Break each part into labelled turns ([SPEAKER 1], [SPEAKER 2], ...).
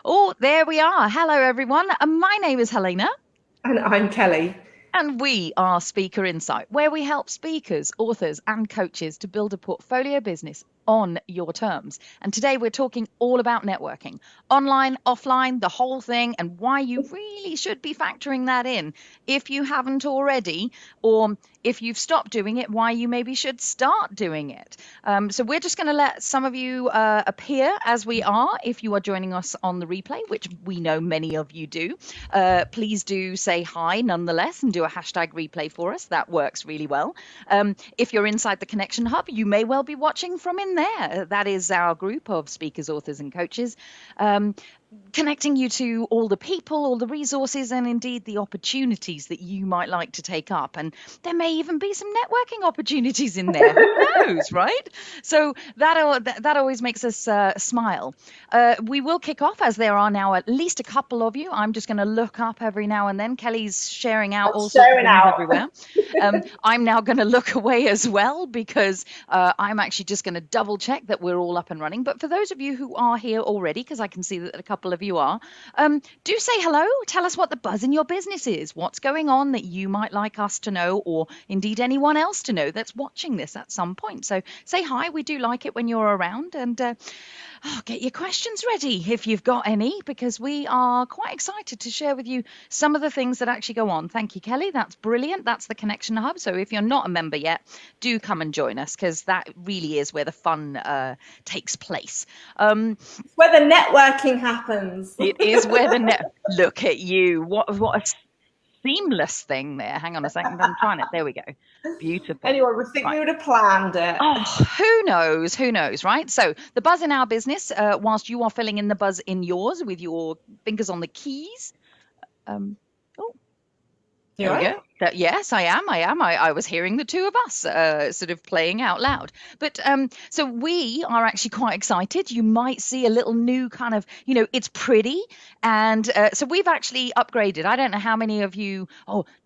[SPEAKER 1] Oh, there we are. Hello, everyone. My name is Helena.
[SPEAKER 2] And I'm Kelly.
[SPEAKER 1] And we are Speaker Insight, where we help speakers, authors, and coaches to build a portfolio business on your terms. And today we're talking all about networking, online, offline, the whole thing, and why you really should be factoring that in if you haven't already, or if you've stopped doing it, why you maybe should start doing it. So we're just going to let some of you appear as we are. If you are joining us on the replay, which we know many of you do, please do say hi nonetheless and do a hashtag replay for us. That works really well. If you're inside the Connection Hub, you may well be watching from in there. That is our group of speakers, authors, and coaches. Connecting you to all the people, all the resources, and indeed the opportunities that you might like to take up. And there may even be some networking opportunities in there. Who knows, right? So that always makes us smile. We will kick off as there are now at least a couple of you. I'm just going to look up every now and then. Kelly's sharing out
[SPEAKER 2] I'm
[SPEAKER 1] all sorts of
[SPEAKER 2] sharing
[SPEAKER 1] things
[SPEAKER 2] out.
[SPEAKER 1] everywhere. I'm now going to look away as well because I'm actually just going to double check that we're all up and running. But for those of you who are here already, because I can see that a couple of you are, do say hello. Tell us what the buzz in your business is. What's going on that you might like us to know, or indeed anyone else to know that's watching this at some point. So say hi. We do like it when you're around, and get your questions ready if you've got any, because we are quite excited to share with you some of the things that actually go on. Thank you, Kelly. That's brilliant. That's the Connection Hub. So if you're not a member yet, do come and join us, because that really is where the fun takes place.
[SPEAKER 2] It's where the networking happens.
[SPEAKER 1] It is where the look at you. What a seamless thing there. Hang on a second. I'm trying it. There we go. Beautiful.
[SPEAKER 2] Anyway, we think
[SPEAKER 1] Right.
[SPEAKER 2] we would have planned it.
[SPEAKER 1] Oh, who knows? Who knows, right? So the buzz in our business, whilst you are filling in the buzz in yours with your fingers on the keys. Oh,
[SPEAKER 2] You
[SPEAKER 1] there we
[SPEAKER 2] right?
[SPEAKER 1] go. Yes, I am. I was hearing the two of us sort of playing out loud. But so we are actually quite excited. You might see a little new kind of, it's pretty. And so we've actually upgraded. I don't know how many of you,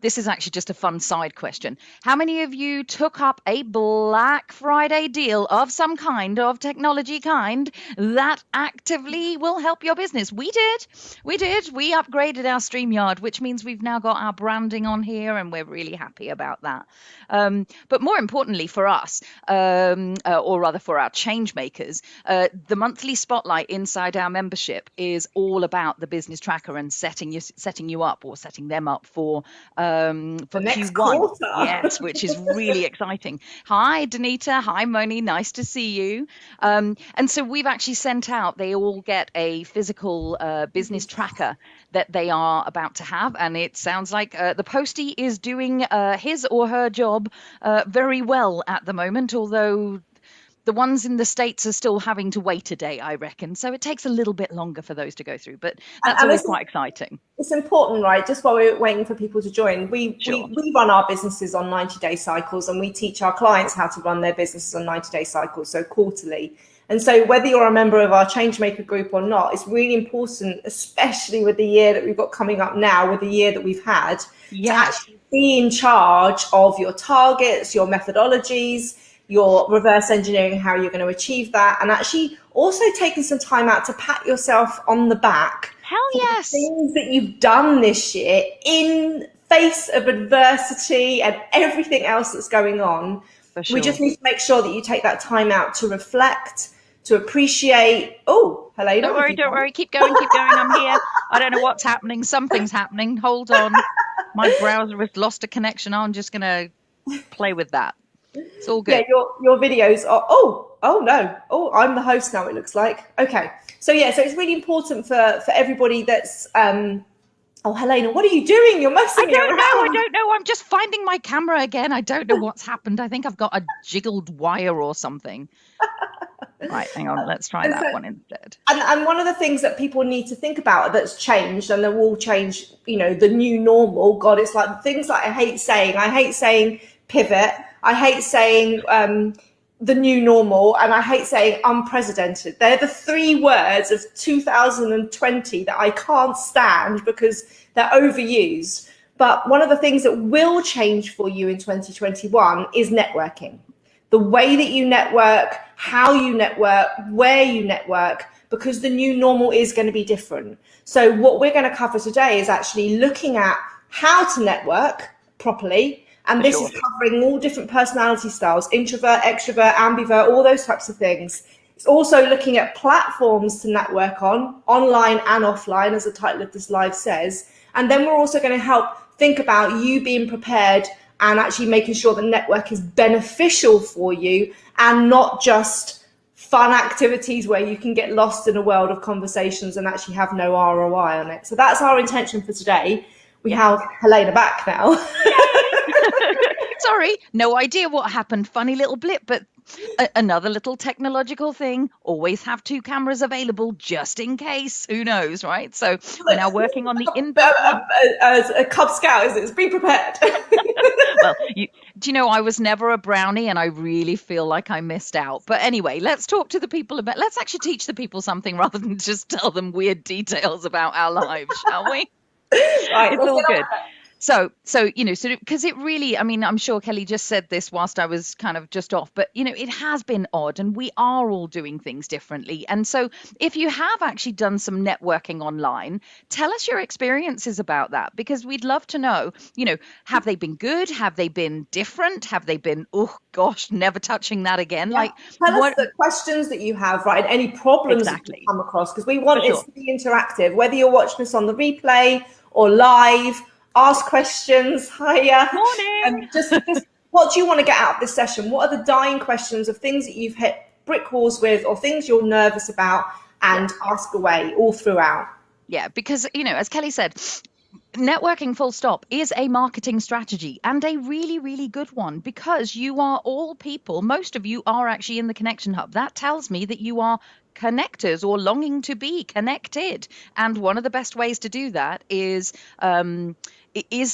[SPEAKER 1] this is actually just a fun side question. How many of you took up a Black Friday deal of some kind, of technology kind, that actively will help your business? We did. We did. We upgraded our StreamYard, which means we've now got our branding on here, and we're really happy about that. But more importantly for us, or rather for our Changemakers, the monthly spotlight inside our membership is all about the business tracker and setting you up, or setting them up for
[SPEAKER 2] The next
[SPEAKER 1] Q1.
[SPEAKER 2] quarter.
[SPEAKER 1] Yes, which is really exciting. Hi, Danita. Hi, Moni. Nice to see you. And so we've actually sent out, they all get a physical business tracker that they are about to have. And it sounds like the postie is doing his or her job very well at the moment, although the ones in the States are still having to wait a day, I reckon. So it takes a little bit longer for those to go through, but that's
[SPEAKER 2] And
[SPEAKER 1] always quite exciting.
[SPEAKER 2] it's important, right? Just while we're waiting for people to join,
[SPEAKER 1] Sure.
[SPEAKER 2] we run our businesses on 90-day cycles, and we teach our clients how to run their businesses on 90-day cycles, so quarterly. And so whether you're a member of our Changemaker group or not, it's really important, especially with the year that we've got coming up now, with the year that we've had, to
[SPEAKER 1] Yes.
[SPEAKER 2] actually be in charge of your targets, your methodologies, your reverse engineering, how you're going to achieve that, and actually also taking some time out to pat yourself on the back
[SPEAKER 1] Hell
[SPEAKER 2] for the
[SPEAKER 1] yes.
[SPEAKER 2] things that you've done this year in face of adversity and everything else that's going on.
[SPEAKER 1] For
[SPEAKER 2] We
[SPEAKER 1] sure.
[SPEAKER 2] just need to make sure that you take that time out to reflect, to appreciate. Oh, Helena.
[SPEAKER 1] Don't worry. Keep going. I'm here. I don't know what's happening. Something's happening. Hold on. My browser has lost a connection. I'm just going to play with that. It's all good.
[SPEAKER 2] Yeah, your videos are, oh no. Oh, I'm the host now, it looks like. Okay. So it's really important for everybody that's, oh, Helena, what are you doing? You're messing me around.
[SPEAKER 1] I don't know. I'm just finding my camera again. I don't know what's happened. I think I've got a jiggled wire or something. Right, hang on. Let's try that one instead.
[SPEAKER 2] And one of the things that people need to think about that's changed, and that will change, the new normal. God, it's like things that I hate saying. I hate saying pivot. I hate saying the new normal, and I hate saying unprecedented. They're the three words of 2020 that I can't stand because they're overused. But one of the things that will change for you in 2021 is networking. The way that you network, how you network, where you network, because the new normal is going to be different. So what we're going to cover today is actually looking at how to network properly. And this is covering all different personality styles, introvert, extrovert, ambivert, all those types of things. It's also looking at platforms to network on, online and offline, as the title of this live says. And then we're also going to help think about you being prepared and actually making sure the network is beneficial for you and not just fun activities where you can get lost in a world of conversations and actually have no ROI on it. So that's our intention for today. We have Helena back now.
[SPEAKER 1] Sorry, no idea what happened. Funny little blip, but another little technological thing. Always have 2 cameras available just in case. Who knows, right? So we're now working on the inbuilt one.
[SPEAKER 2] As a Cub Scout, is it? Be prepared.
[SPEAKER 1] Well, do you know, I was never a brownie and I really feel like I missed out. But anyway, let's talk to the people about, let's actually teach the people something rather than just tell them weird details about our lives, shall we?
[SPEAKER 2] Right,
[SPEAKER 1] it's all good. So, because it really, I mean, I'm sure Kelly just said this whilst I was kind of just off, but, it has been odd and we are all doing things differently. And so if you have actually done some networking online, tell us your experiences about that, because we'd love to know, have they been good? Have they been different? Have they been, oh gosh, never touching that again?
[SPEAKER 2] Yeah. Tell us the questions that you have, right? And any problems that you come across, because we want it to be interactive, whether you're watching this on the replay or live. Ask questions. Hiya.
[SPEAKER 1] Morning.
[SPEAKER 2] Just what do you want to get out of this session? What are the dying questions of things that you've hit brick walls with or things you're nervous about, and ask away all throughout.
[SPEAKER 1] Yeah, because, as Kelly said, networking full stop is a marketing strategy, and a really, really good one, because you are all people. Most of you are actually in the Connection Hub. That tells me that you are connectors or longing to be connected. And one of the best ways to do that is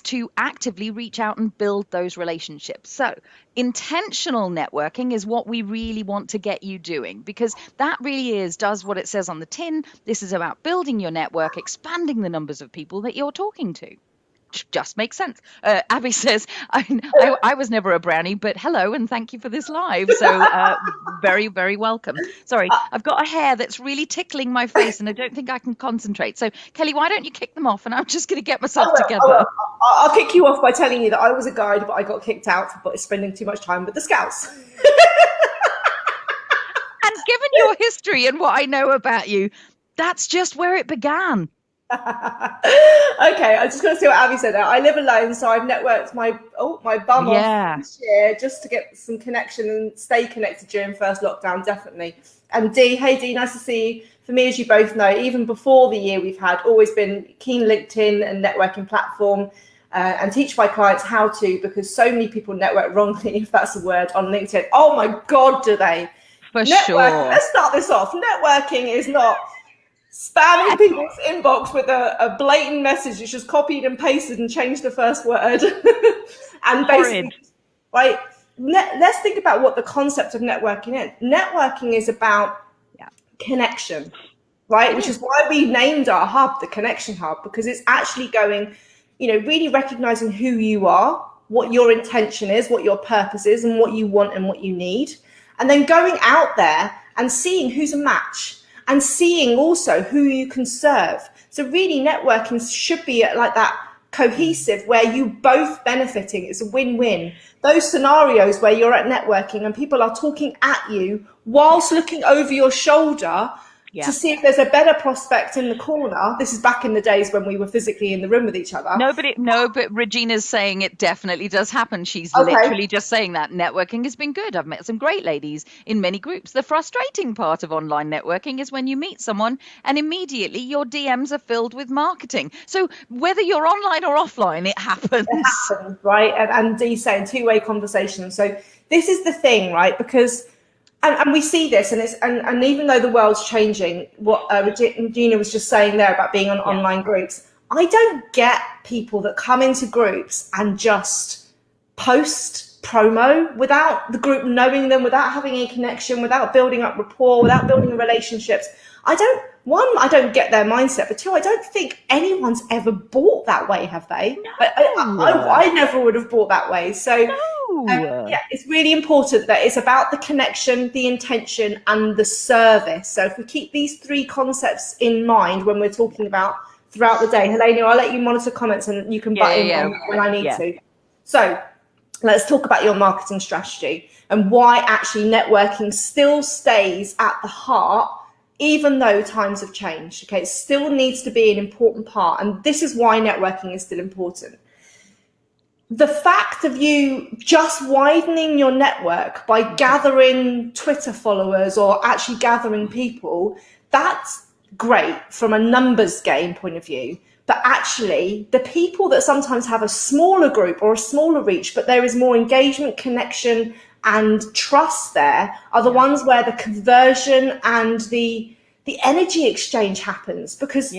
[SPEAKER 1] to actively reach out and build those relationships. So intentional networking is what we really want to get you doing, because that really does what it says on the tin. This is about building your network, expanding the numbers of people that you're talking to. Just makes sense. Abby says, I was never a brownie, but hello and thank you for this live. So very, very welcome. Sorry, I've got a hair that's really tickling my face and I don't think I can concentrate. So Kelly, why don't you kick them off, and I'm just going to get myself together.
[SPEAKER 2] I'll kick you off by telling you that I was a guide, but I got kicked out for spending too much time with the Scouts.
[SPEAKER 1] And given your history and what I know about you, that's just where it began.
[SPEAKER 2] Okay, I'm just going to see what Abby said. I live alone, so I've networked my bum off this year just to get some connection and stay connected during first lockdown, definitely. And Dee, hey Dee, nice to see you. For me, as you both know, even before the year we've had, always been keen LinkedIn and networking platform, and teach my clients how to, because so many people network wrongly, if that's a word, on LinkedIn. Oh my God, do they?
[SPEAKER 1] For sure.
[SPEAKER 2] Let's start this off. Networking is not spamming people's inbox with a blatant message that's just copied and pasted and changed the first word. And basically, right, let's think about what the concept of networking is. Networking is about connection, right? Which is why we named our hub the Connection Hub, because it's actually going, really recognizing who you are, what your intention is, what your purpose is, and what you want and what you need. And then going out there and seeing who's a match, and seeing also who you can serve. So really networking should be like that cohesive, where you both benefiting. It's a win-win. Those scenarios where you're at networking and people are talking at you whilst looking over your shoulder to see if there's a better prospect in the corner. This is back in the days when we were physically in the room with each other.
[SPEAKER 1] But Regina's saying it definitely does happen. She's literally just saying that networking has been good. I've met some great ladies in many groups. The frustrating part of online networking is when you meet someone and immediately your DMs are filled with marketing. So whether you're online or offline, it happens.
[SPEAKER 2] It happens, right? And Dee saying two-way conversation. So this is the thing, right? Because and we see this, and even though the world's changing, what Regina was just saying there about being on online groups, I don't get people that come into groups and just post promo without the group knowing them, without having a connection, without building up rapport, without building relationships. I one, I don't get their mindset, but two, I don't think anyone's ever bought that way, have they?
[SPEAKER 1] No.
[SPEAKER 2] I never would have bought that way. So
[SPEAKER 1] No.
[SPEAKER 2] yeah, it's really important that it's about the connection, the intention, and the service. So if we keep these three concepts in mind when we're talking about throughout the day, Helena, I'll let you monitor comments and you can butt in when I need to. So let's talk about your marketing strategy and why actually networking still stays at the heart, even though times have changed. Okay, it still needs to be an important part. And this is why networking is still important. The fact of you just widening your network by gathering Twitter followers or actually gathering people, that's great from a numbers game point of view. But actually, the people that sometimes have a smaller group or a smaller reach, but there is more engagement, connection, and trust there, are the ones where the conversion and the energy exchange happens, because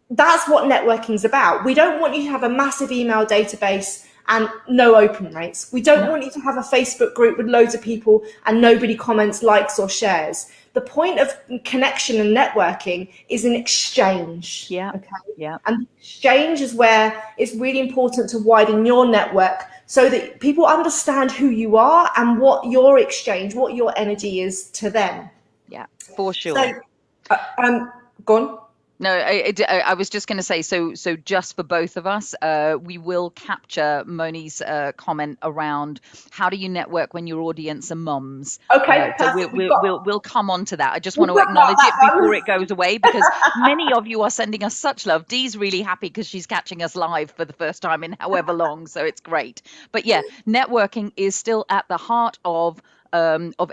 [SPEAKER 2] that's what networking is about. We don't want you to have a massive email database and no open rates. We don't want you to have a Facebook group with loads of people and nobody comments, likes, or shares. The point of connection and networking is an exchange. And exchange is where it's really important to widen your network so that people understand who you are and what your exchange, what your energy is to them.
[SPEAKER 1] Yeah, for sure.
[SPEAKER 2] So, go on.
[SPEAKER 1] No, I was just going to say, so just for both of us, we will capture Moni's comment around how do you network when your audience are mums.
[SPEAKER 2] Okay,
[SPEAKER 1] so we'll come on to that. I just want to acknowledge it before it goes away, because many of you are sending us such love. Dee's really happy because she's catching us live for the first time in however long, so it's great. But yeah, networking is still at the heart of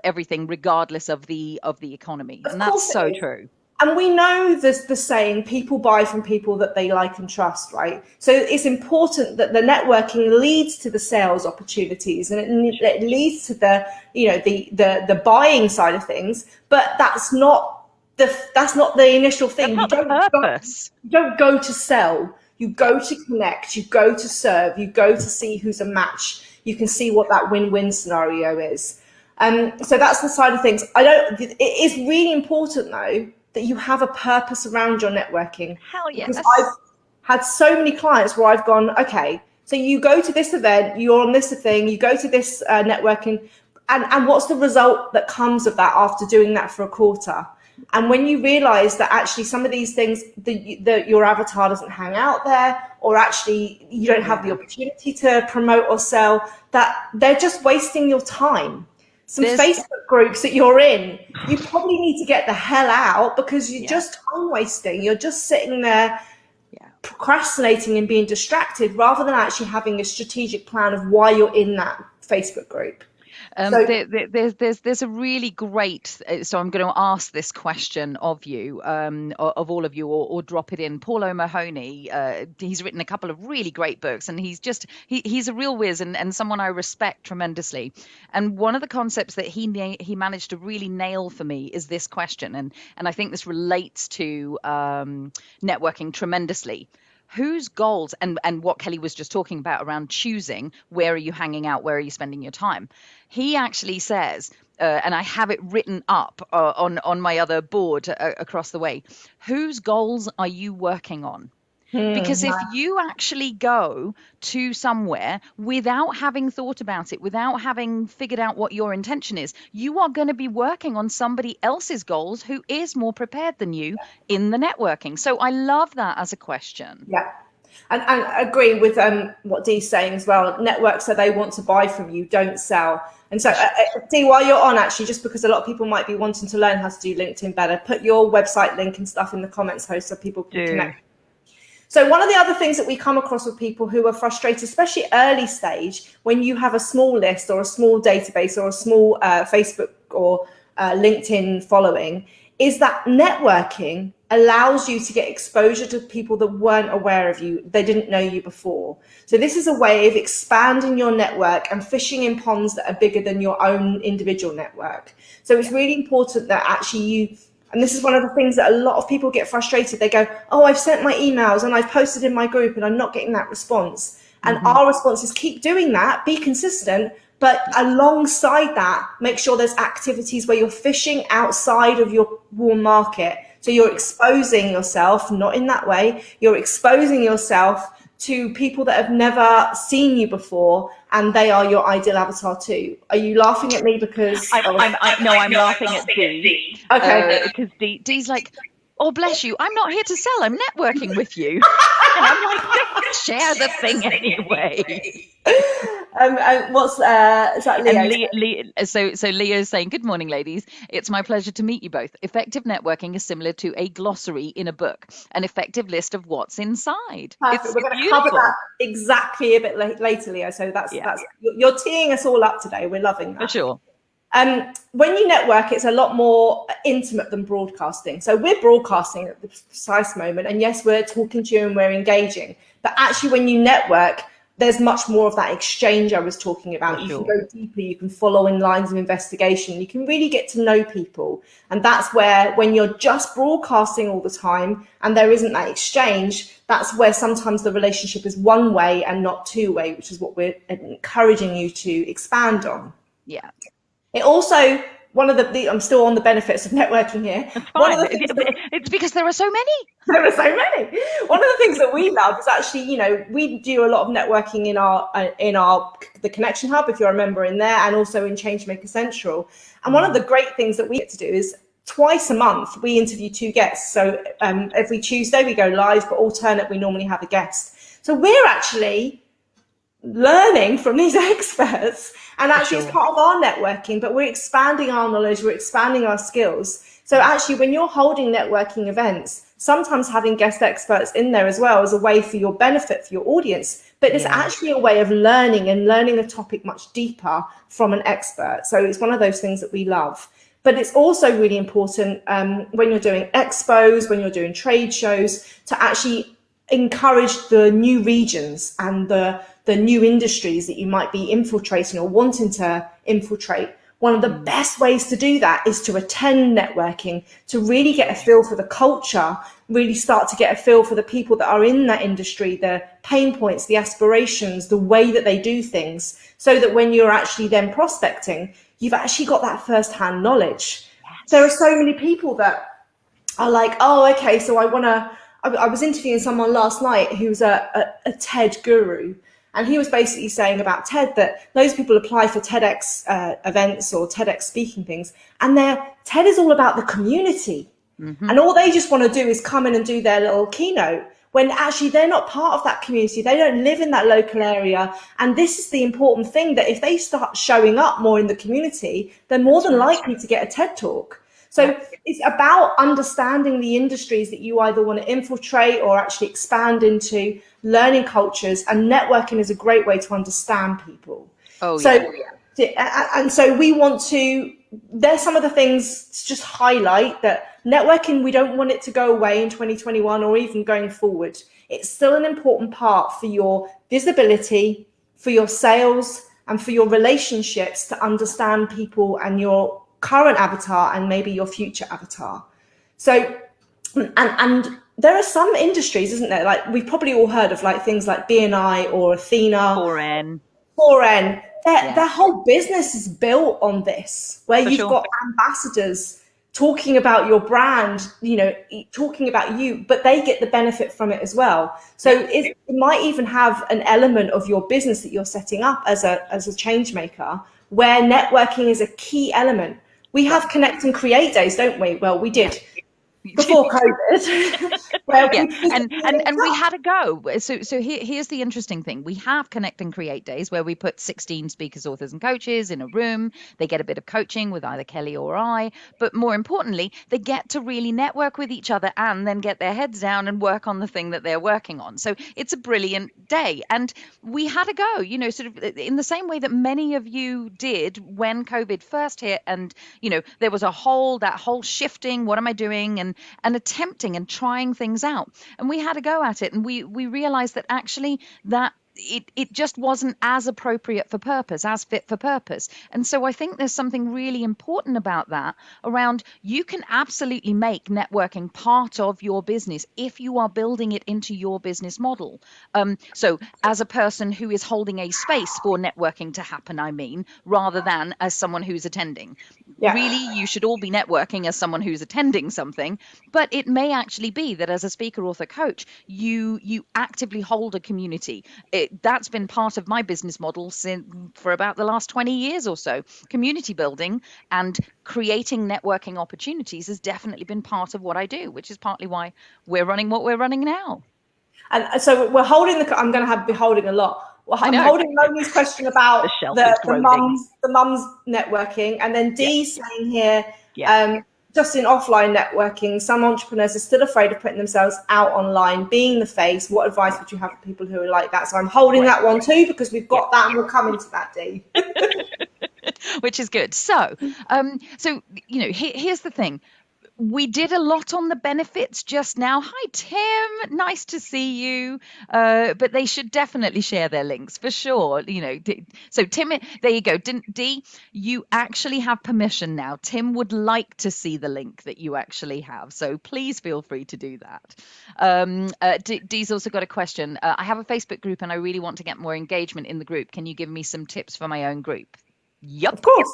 [SPEAKER 1] everything, regardless of the economy, and that's so true.
[SPEAKER 2] And we know there's the saying, people buy from people that they like and trust, right? So it's important that the networking leads to the sales opportunities, and it leads to the buying side of things. But that's not the initial thing.
[SPEAKER 1] That's not the purpose.
[SPEAKER 2] You don't go to sell. You go to connect. You go to serve. You go to see who's a match. You can see what that win-win scenario is. So that's the side of things. It is really important though that you have a purpose around your networking.
[SPEAKER 1] Hell yes.
[SPEAKER 2] Because I've had so many clients where I've gone, okay, so you go to this event, you're on this thing, you go to this networking, and what's the result that comes of that after doing that for a quarter? And when you realize that actually some of these things, that your avatar doesn't hang out there, or actually you don't have the opportunity to promote or sell, that they're just wasting your time. Some Facebook groups that you're in, you probably need to get the hell out, because you're just time wasting. You're just sitting there procrastinating and being distracted, rather than actually having a strategic plan of why you're in that Facebook group.
[SPEAKER 1] There's a really great, so I'm going to ask this question of you, of all of you, or drop it in. Paul O'Mahony, he's written a couple of really great books, and he's a real whiz and someone I respect tremendously. And one of the concepts that he managed to really nail for me is this question, and I think this relates to networking tremendously. Whose goals, and what Kelly was just talking about around choosing, where are you hanging out, where are you spending your time? He actually says, and I have it written up on my other board across the way, whose goals are you working on? Because if you actually go to somewhere without having thought about it, without having figured out what your intention is, you are going to be working on somebody else's goals who is more prepared than you in the networking. So I love that as a question.
[SPEAKER 2] Yeah. And I agree with what Dee's saying as well. Networks that they want to buy from you, don't sell. And so, Dee, while you're on, actually, just because a lot of people might be wanting to learn how to do LinkedIn better, put your website link and stuff in the comments, host, so people can connect. So one of the other things that we come across with people who are frustrated, especially early stage, when you have a small list or a small database or a small Facebook or LinkedIn following, is that networking allows you to get exposure to people that weren't aware of you. They didn't know you before. So this is a way of expanding your network and fishing in ponds that are bigger than your own individual network. So it's really important that actually and this is one of the things that a lot of people get frustrated. They go, oh, I've sent my emails and I've posted in my group and I'm not getting that response. And our response is keep doing that, be consistent, but alongside that, make sure there's activities where you're fishing outside of your warm market. So you're exposing yourself, not in that way, you're exposing yourself to people that have never seen you before, and they are your ideal avatar too. Are you laughing at me because
[SPEAKER 1] I'm laughing at Dee.
[SPEAKER 2] Okay.
[SPEAKER 1] Because Dee's like, oh, bless you, I'm not here to sell, I'm networking with you. And I'm like, just share the thing anyway.
[SPEAKER 2] What's is that Leo?
[SPEAKER 1] And so Leo's saying, good morning, ladies. It's my pleasure to meet you both. Effective networking is similar to a glossary in a book, an effective list of what's inside.
[SPEAKER 2] Perfect.
[SPEAKER 1] It's
[SPEAKER 2] We're going to
[SPEAKER 1] beautiful.
[SPEAKER 2] cover that exactly a bit later, Leo. So that's you're teeing us all up today. We're loving that.
[SPEAKER 1] For sure.
[SPEAKER 2] When you network, it's a lot more intimate than broadcasting. So we're broadcasting at the precise moment, and yes, we're talking to you and we're engaging. But actually, when you network, there's much more of that exchange I was talking about. You can go deeper, you can follow in lines of investigation, you can really get to know people. And that's where, when you're just broadcasting all the time and there isn't that exchange, that's where sometimes the relationship is one way and not two way, which is what we're encouraging you to expand on.
[SPEAKER 1] Yeah.
[SPEAKER 2] It also, one of the I'm still on the benefits of networking here.
[SPEAKER 1] That's fine. It's because there are so many.
[SPEAKER 2] There are so many. One of the things that we love is actually, we do a lot of networking in our the Connection Hub, if you're a member in there, and also in Changemaker Central. And one of the great things that we get to do is twice a month we interview 2 guests. So every Tuesday we go live, but alternate we normally have a guest. So we're actually learning from these experts, and actually it's part of our networking, but we're expanding our knowledge, we're expanding our skills. So actually, when you're holding networking events, sometimes having guest experts in there as well is a way for your benefit for your audience, but it's actually a way of learning a topic much deeper from an expert. So it's one of those things that we love. But it's also really important when you're doing expos, when you're doing trade shows, to actually encourage the new regions and the new industries that you might be infiltrating or wanting to infiltrate. One of the best ways to do that is to attend networking, to really get a feel for the culture, really start to get a feel for the people that are in that industry, the pain points, the aspirations, the way that they do things, so that when you're actually then prospecting, you've actually got that first-hand knowledge. Yes. There are so many people that are like, oh, okay, so I was interviewing someone last night who's a TED guru. And he was basically saying about TED that those people apply for TEDx events or TEDx speaking things, and TED is all about the community. Mm-hmm. And all they just want to do is come in and do their little keynote, when actually they're not part of that community. They don't live in that local area. And this is the important thing, that if they start showing up more in the community, they're more than likely to get a TED talk. So it's about understanding the industries that you either want to infiltrate or actually expand into, learning cultures, and networking is a great way to understand people. And so we want to, there's some of the things to just highlight that networking, we don't want it to go away in 2021 or even going forward. It's still an important part for your visibility, for your sales, and for your relationships, to understand people and your current avatar and maybe your future avatar. So, and there are some industries, isn't there? Like, we've probably all heard of like things like BNI or Athena. 4N. Their whole business is built on this, where you've got ambassadors talking about your brand, talking about you, but they get the benefit from it as well. So it might even have an element of your business that you're setting up as a change maker, where networking is a key element. We have Connect and Create days, don't we? Well, we did before COVID.
[SPEAKER 1] And we had a go. So here's the interesting thing. We have Connect and Create days where we put 16 speakers, authors, and coaches in a room. They get a bit of coaching with either Kelly or I, but more importantly, they get to really network with each other and then get their heads down and work on the thing that they're working on. So it's a brilliant day. And we had a go, sort of in the same way that many of you did when COVID first hit, and there was that whole shifting, what am I doing, and attempting and trying things out. And we had a go at it, and we realized that actually that it just wasn't as appropriate for purpose, as fit for purpose. And so I think there's something really important about that around you can absolutely make networking part of your business if you are building it into your business model. So as a person who is holding a space for networking to happen, I mean, rather than as someone who's attending. Really,
[SPEAKER 2] Yeah.
[SPEAKER 1] you should all be networking as someone who's attending something, but it may actually be that as a speaker, author, coach, you actively hold a community. That's been part of my business model for about the last 20 years or so. Community building and creating networking opportunities has definitely been part of what I do, which is partly why we're running what we're running now.
[SPEAKER 2] And so we're holding I'm going to be holding a lot. Well,
[SPEAKER 1] I
[SPEAKER 2] I'm
[SPEAKER 1] know
[SPEAKER 2] holding Moni's question
[SPEAKER 1] the
[SPEAKER 2] about
[SPEAKER 1] shelf is groaning.
[SPEAKER 2] the mums networking, and then
[SPEAKER 1] Yeah,
[SPEAKER 2] Dee saying here,
[SPEAKER 1] yeah,
[SPEAKER 2] just in offline networking, some entrepreneurs are still afraid of putting themselves out online, being the face. What advice would you have for people who are like that? So I'm holding
[SPEAKER 1] right.
[SPEAKER 2] that one too, because we've
[SPEAKER 1] Yeah.
[SPEAKER 2] got that, and we'll come into that, Dee.
[SPEAKER 1] Which is good. So here's the thing. We did a lot on the benefits just now. Hi, Tim. Nice to see you. But they should definitely share their links for sure. So Tim, there you go. Dee, you actually have permission now. Tim would like to see the link that you actually have. So please feel free to do that. Dee's also got a question. I have a Facebook group and I really want to get more engagement in the group. Can you give me some tips for my own group?
[SPEAKER 2] Of
[SPEAKER 1] Yep.
[SPEAKER 2] course.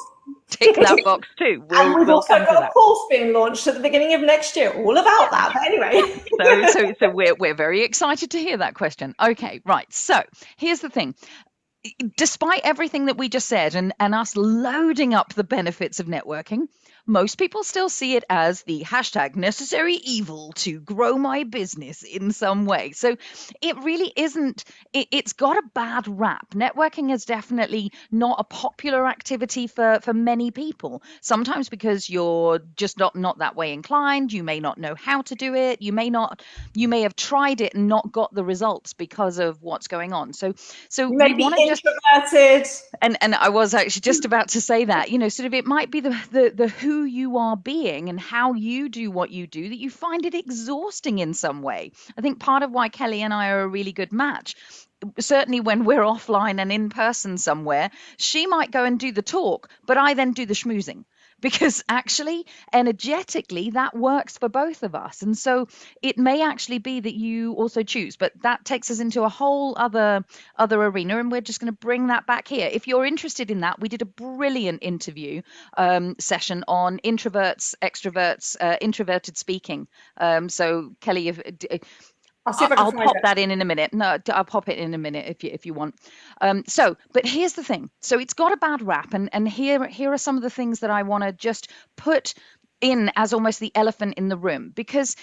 [SPEAKER 1] Tick that box too.
[SPEAKER 2] And we've
[SPEAKER 1] We'll
[SPEAKER 2] also
[SPEAKER 1] come to
[SPEAKER 2] got a
[SPEAKER 1] that.
[SPEAKER 2] course being launched at the beginning of next year, all about that. But anyway.
[SPEAKER 1] So we're very excited to hear that question. Okay, right. So here's the thing. Despite everything that we just said and us loading up the benefits of networking, most people still see it as the hashtag necessary evil to grow my business in some way. So it really isn't, it's got a bad rap. Networking is definitely not a popular activity for many people. Sometimes because you're just not that way inclined, you may not know how to do it, you may have tried it and not got the results because of what's going on. So
[SPEAKER 2] You
[SPEAKER 1] we
[SPEAKER 2] may be
[SPEAKER 1] want to just
[SPEAKER 2] introverted.
[SPEAKER 1] and I was actually just about to say that, sort of it might be the who you are being and how you do what you do that you find it exhausting in some way. I think part of why Kelly and I are a really good match. Certainly when we're offline and in person somewhere, she might go and do the talk, but I then do the schmoozing because actually energetically that works for both of us. And so it may actually be that you also choose, but that takes us into a whole other arena, and we're just going to bring that back here. If you're interested in that, we did a brilliant interview session on introverts, extroverts, introverted speaking. So Kelly, if
[SPEAKER 2] I'll see if I can
[SPEAKER 1] I'll
[SPEAKER 2] find
[SPEAKER 1] pop
[SPEAKER 2] it.
[SPEAKER 1] that in a minute. No, I'll pop it in a minute if you want. But here's the thing. So it's got a bad rap, and here are some of the things that I want to just put in as almost the elephant in the room, because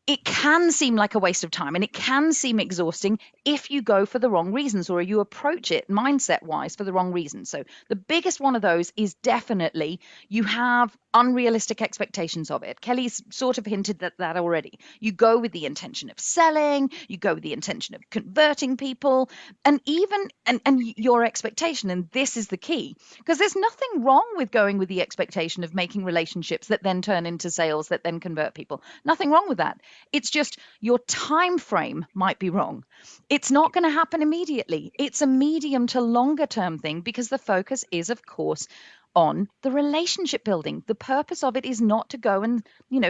[SPEAKER 1] it can seem like a waste of time and it can seem exhausting if you go for the wrong reasons or you approach it mindset wise for the wrong reasons. So the biggest one of those is definitely you have unrealistic expectations of it. Kelly's sort of hinted at that already. You go with the intention of selling, you go with the intention of converting people, and your expectation, and this is the key, because there's nothing wrong with going with the expectation of making relationships that then turn into sales that then convert people. Nothing wrong with that. It's just your time frame might be wrong. It's not going to happen immediately. It's a medium to longer term thing because the focus is, of course, on the relationship building. The purpose of it is not to go and,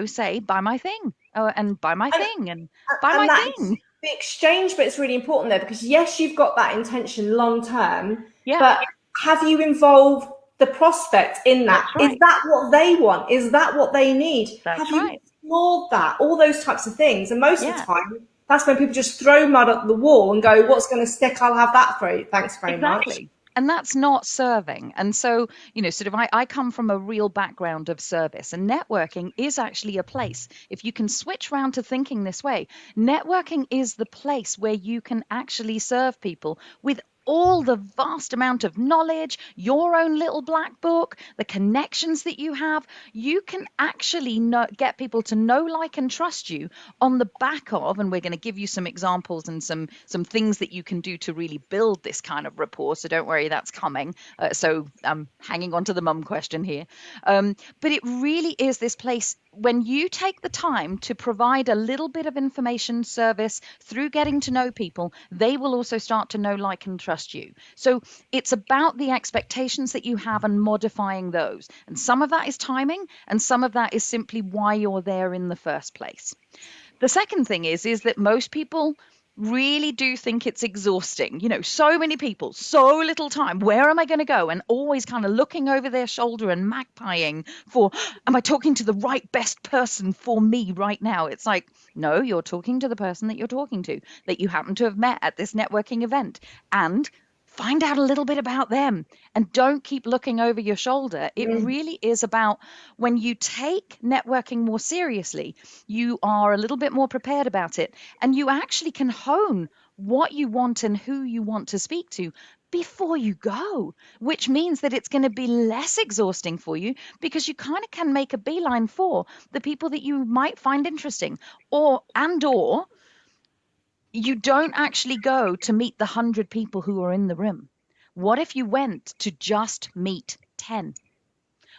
[SPEAKER 1] say, buy my thing and buy my
[SPEAKER 2] And,
[SPEAKER 1] thing and buy my
[SPEAKER 2] and that
[SPEAKER 1] thing.
[SPEAKER 2] the exchange bit's really important there, because yes, you've got that intention long term,
[SPEAKER 1] Yeah,
[SPEAKER 2] but have you involved the prospect in that?
[SPEAKER 1] that's
[SPEAKER 2] Is
[SPEAKER 1] right.
[SPEAKER 2] that what they want? Is that what they need? Have
[SPEAKER 1] That's
[SPEAKER 2] you
[SPEAKER 1] right.
[SPEAKER 2] explored that? All those types of things. And most of the
[SPEAKER 1] Yeah,
[SPEAKER 2] time, that's when people just throw mud at the wall and go, what's going to stick? I'll have that for you. Thanks very much.
[SPEAKER 1] exactly. And that's not serving. And so, sort of, I come from a real background of service, and networking is actually a place. If you can switch around to thinking this way, networking is the place where you can actually serve people with all the vast amount of knowledge, your own little black book, the connections that you have. You can actually get people to know, like, and trust you on the back of, and we're going to give you some examples and some things that you can do to really build this kind of rapport. So don't worry, that's coming. So I'm hanging on to the mum question here. But it really is this place when you take the time to provide a little bit of information service through getting to know people, they will also start to know, like, and trust you. So it's about the expectations that you have and modifying those. And some of that is timing, and some of that is simply why you're there in the first place. The second thing is that most people really do think it's exhausting. So many people, so little time. Where am I going to go? And always kind of looking over their shoulder and magpieing for, am I talking to the right best person for me right now? It's like, no, you're talking to the person that you're talking to, that you happen to have met at this networking event. And find out a little bit about them, and don't keep looking over your shoulder. It really is about, when you take networking more seriously, you are a little bit more prepared about it, and you actually can hone what you want and who you want to speak to before you go, which means that it's going to be less exhausting for you, because you kind of can make a beeline for the people that you might find interesting, or you don't actually go to meet the 100 people who are in the room. What if you went to just meet 10?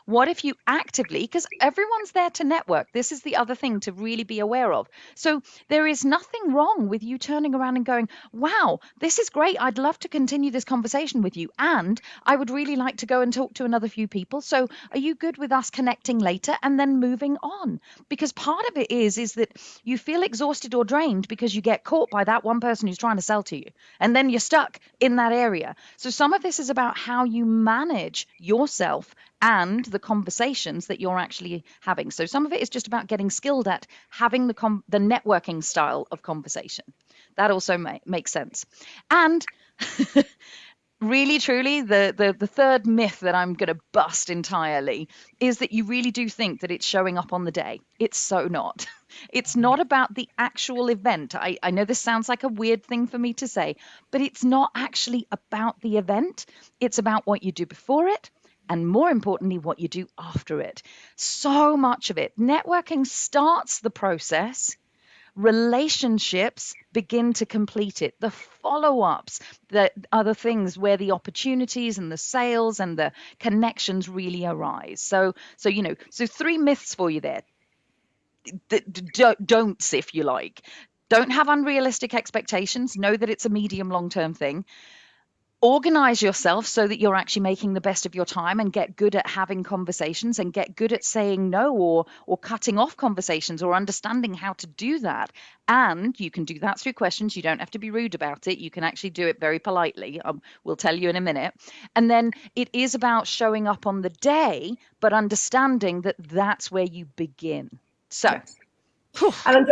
[SPEAKER 1] What if you actively, because everyone's there to network. This is the other thing to really be aware of. So there is nothing wrong with you turning around and going, wow, this is great. I'd love to continue this conversation with you. And I would really like to go and talk to another few people. So are you good with us connecting later and then moving on? Because part of it is that you feel exhausted or drained because you get caught by that one person who's trying to sell to you. And then you're stuck in that area. So some of this is about how you manage yourself and the conversations that you're actually having. So some of it is just about getting skilled at having the networking style of conversation. That also makes sense. And really, truly, the third myth that I'm going to bust entirely is that you really do think that it's showing up on the day. It's so not. It's not about the actual event. I know this sounds like a weird thing for me to say, but it's not actually about the event. It's about what you do before it, and more importantly, what you do after it. So much of it. Networking starts the process. Relationships begin to complete it. The follow-ups, the other things where the opportunities and the sales and the connections really arise. So 3 myths for you there. Don'ts, if you like. Don't have unrealistic expectations. Know that it's a medium long-term thing. Organize yourself so that you're actually making the best of your time, and get good at having conversations, and get good at saying no or cutting off conversations, or understanding how to do that. And you can do that through questions. You don't have to be rude about it. You can actually do it very politely. We'll tell you in a minute. And then it is about showing up on the day, but understanding that that's where you begin. So.
[SPEAKER 2] Yes. And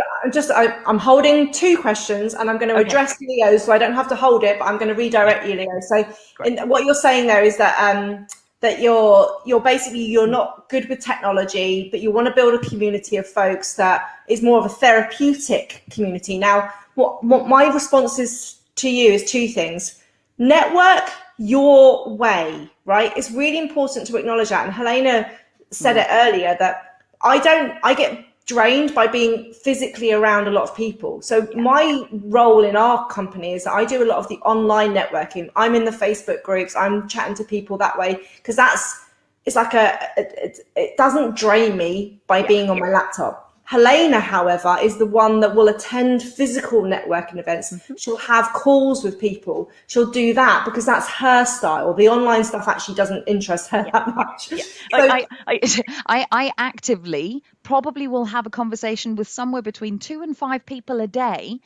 [SPEAKER 2] I'm holding 2 questions, and I'm going to address Leo, so I don't have to hold it, but I'm going to redirect you, Leo. So what you're saying there is that that you're basically, you're not good with technology, but you want to build a community of folks that is more of a therapeutic community. Now, what my response is to you is 2 things. Network your way, right? It's really important to acknowledge that. And Helena said it earlier, that I get drained by being physically around a lot of people. So my role in our company is that I do a lot of the online networking. I'm in the Facebook groups. I'm chatting to people that way, because it doesn't drain me by being on my laptop. Helena, however, is the one that will attend physical networking events. She'll have calls with people. She'll do that because that's her style. The online stuff actually doesn't interest her that much.
[SPEAKER 1] So, I actively probably will have a conversation with somewhere between 2 and 5 people a day.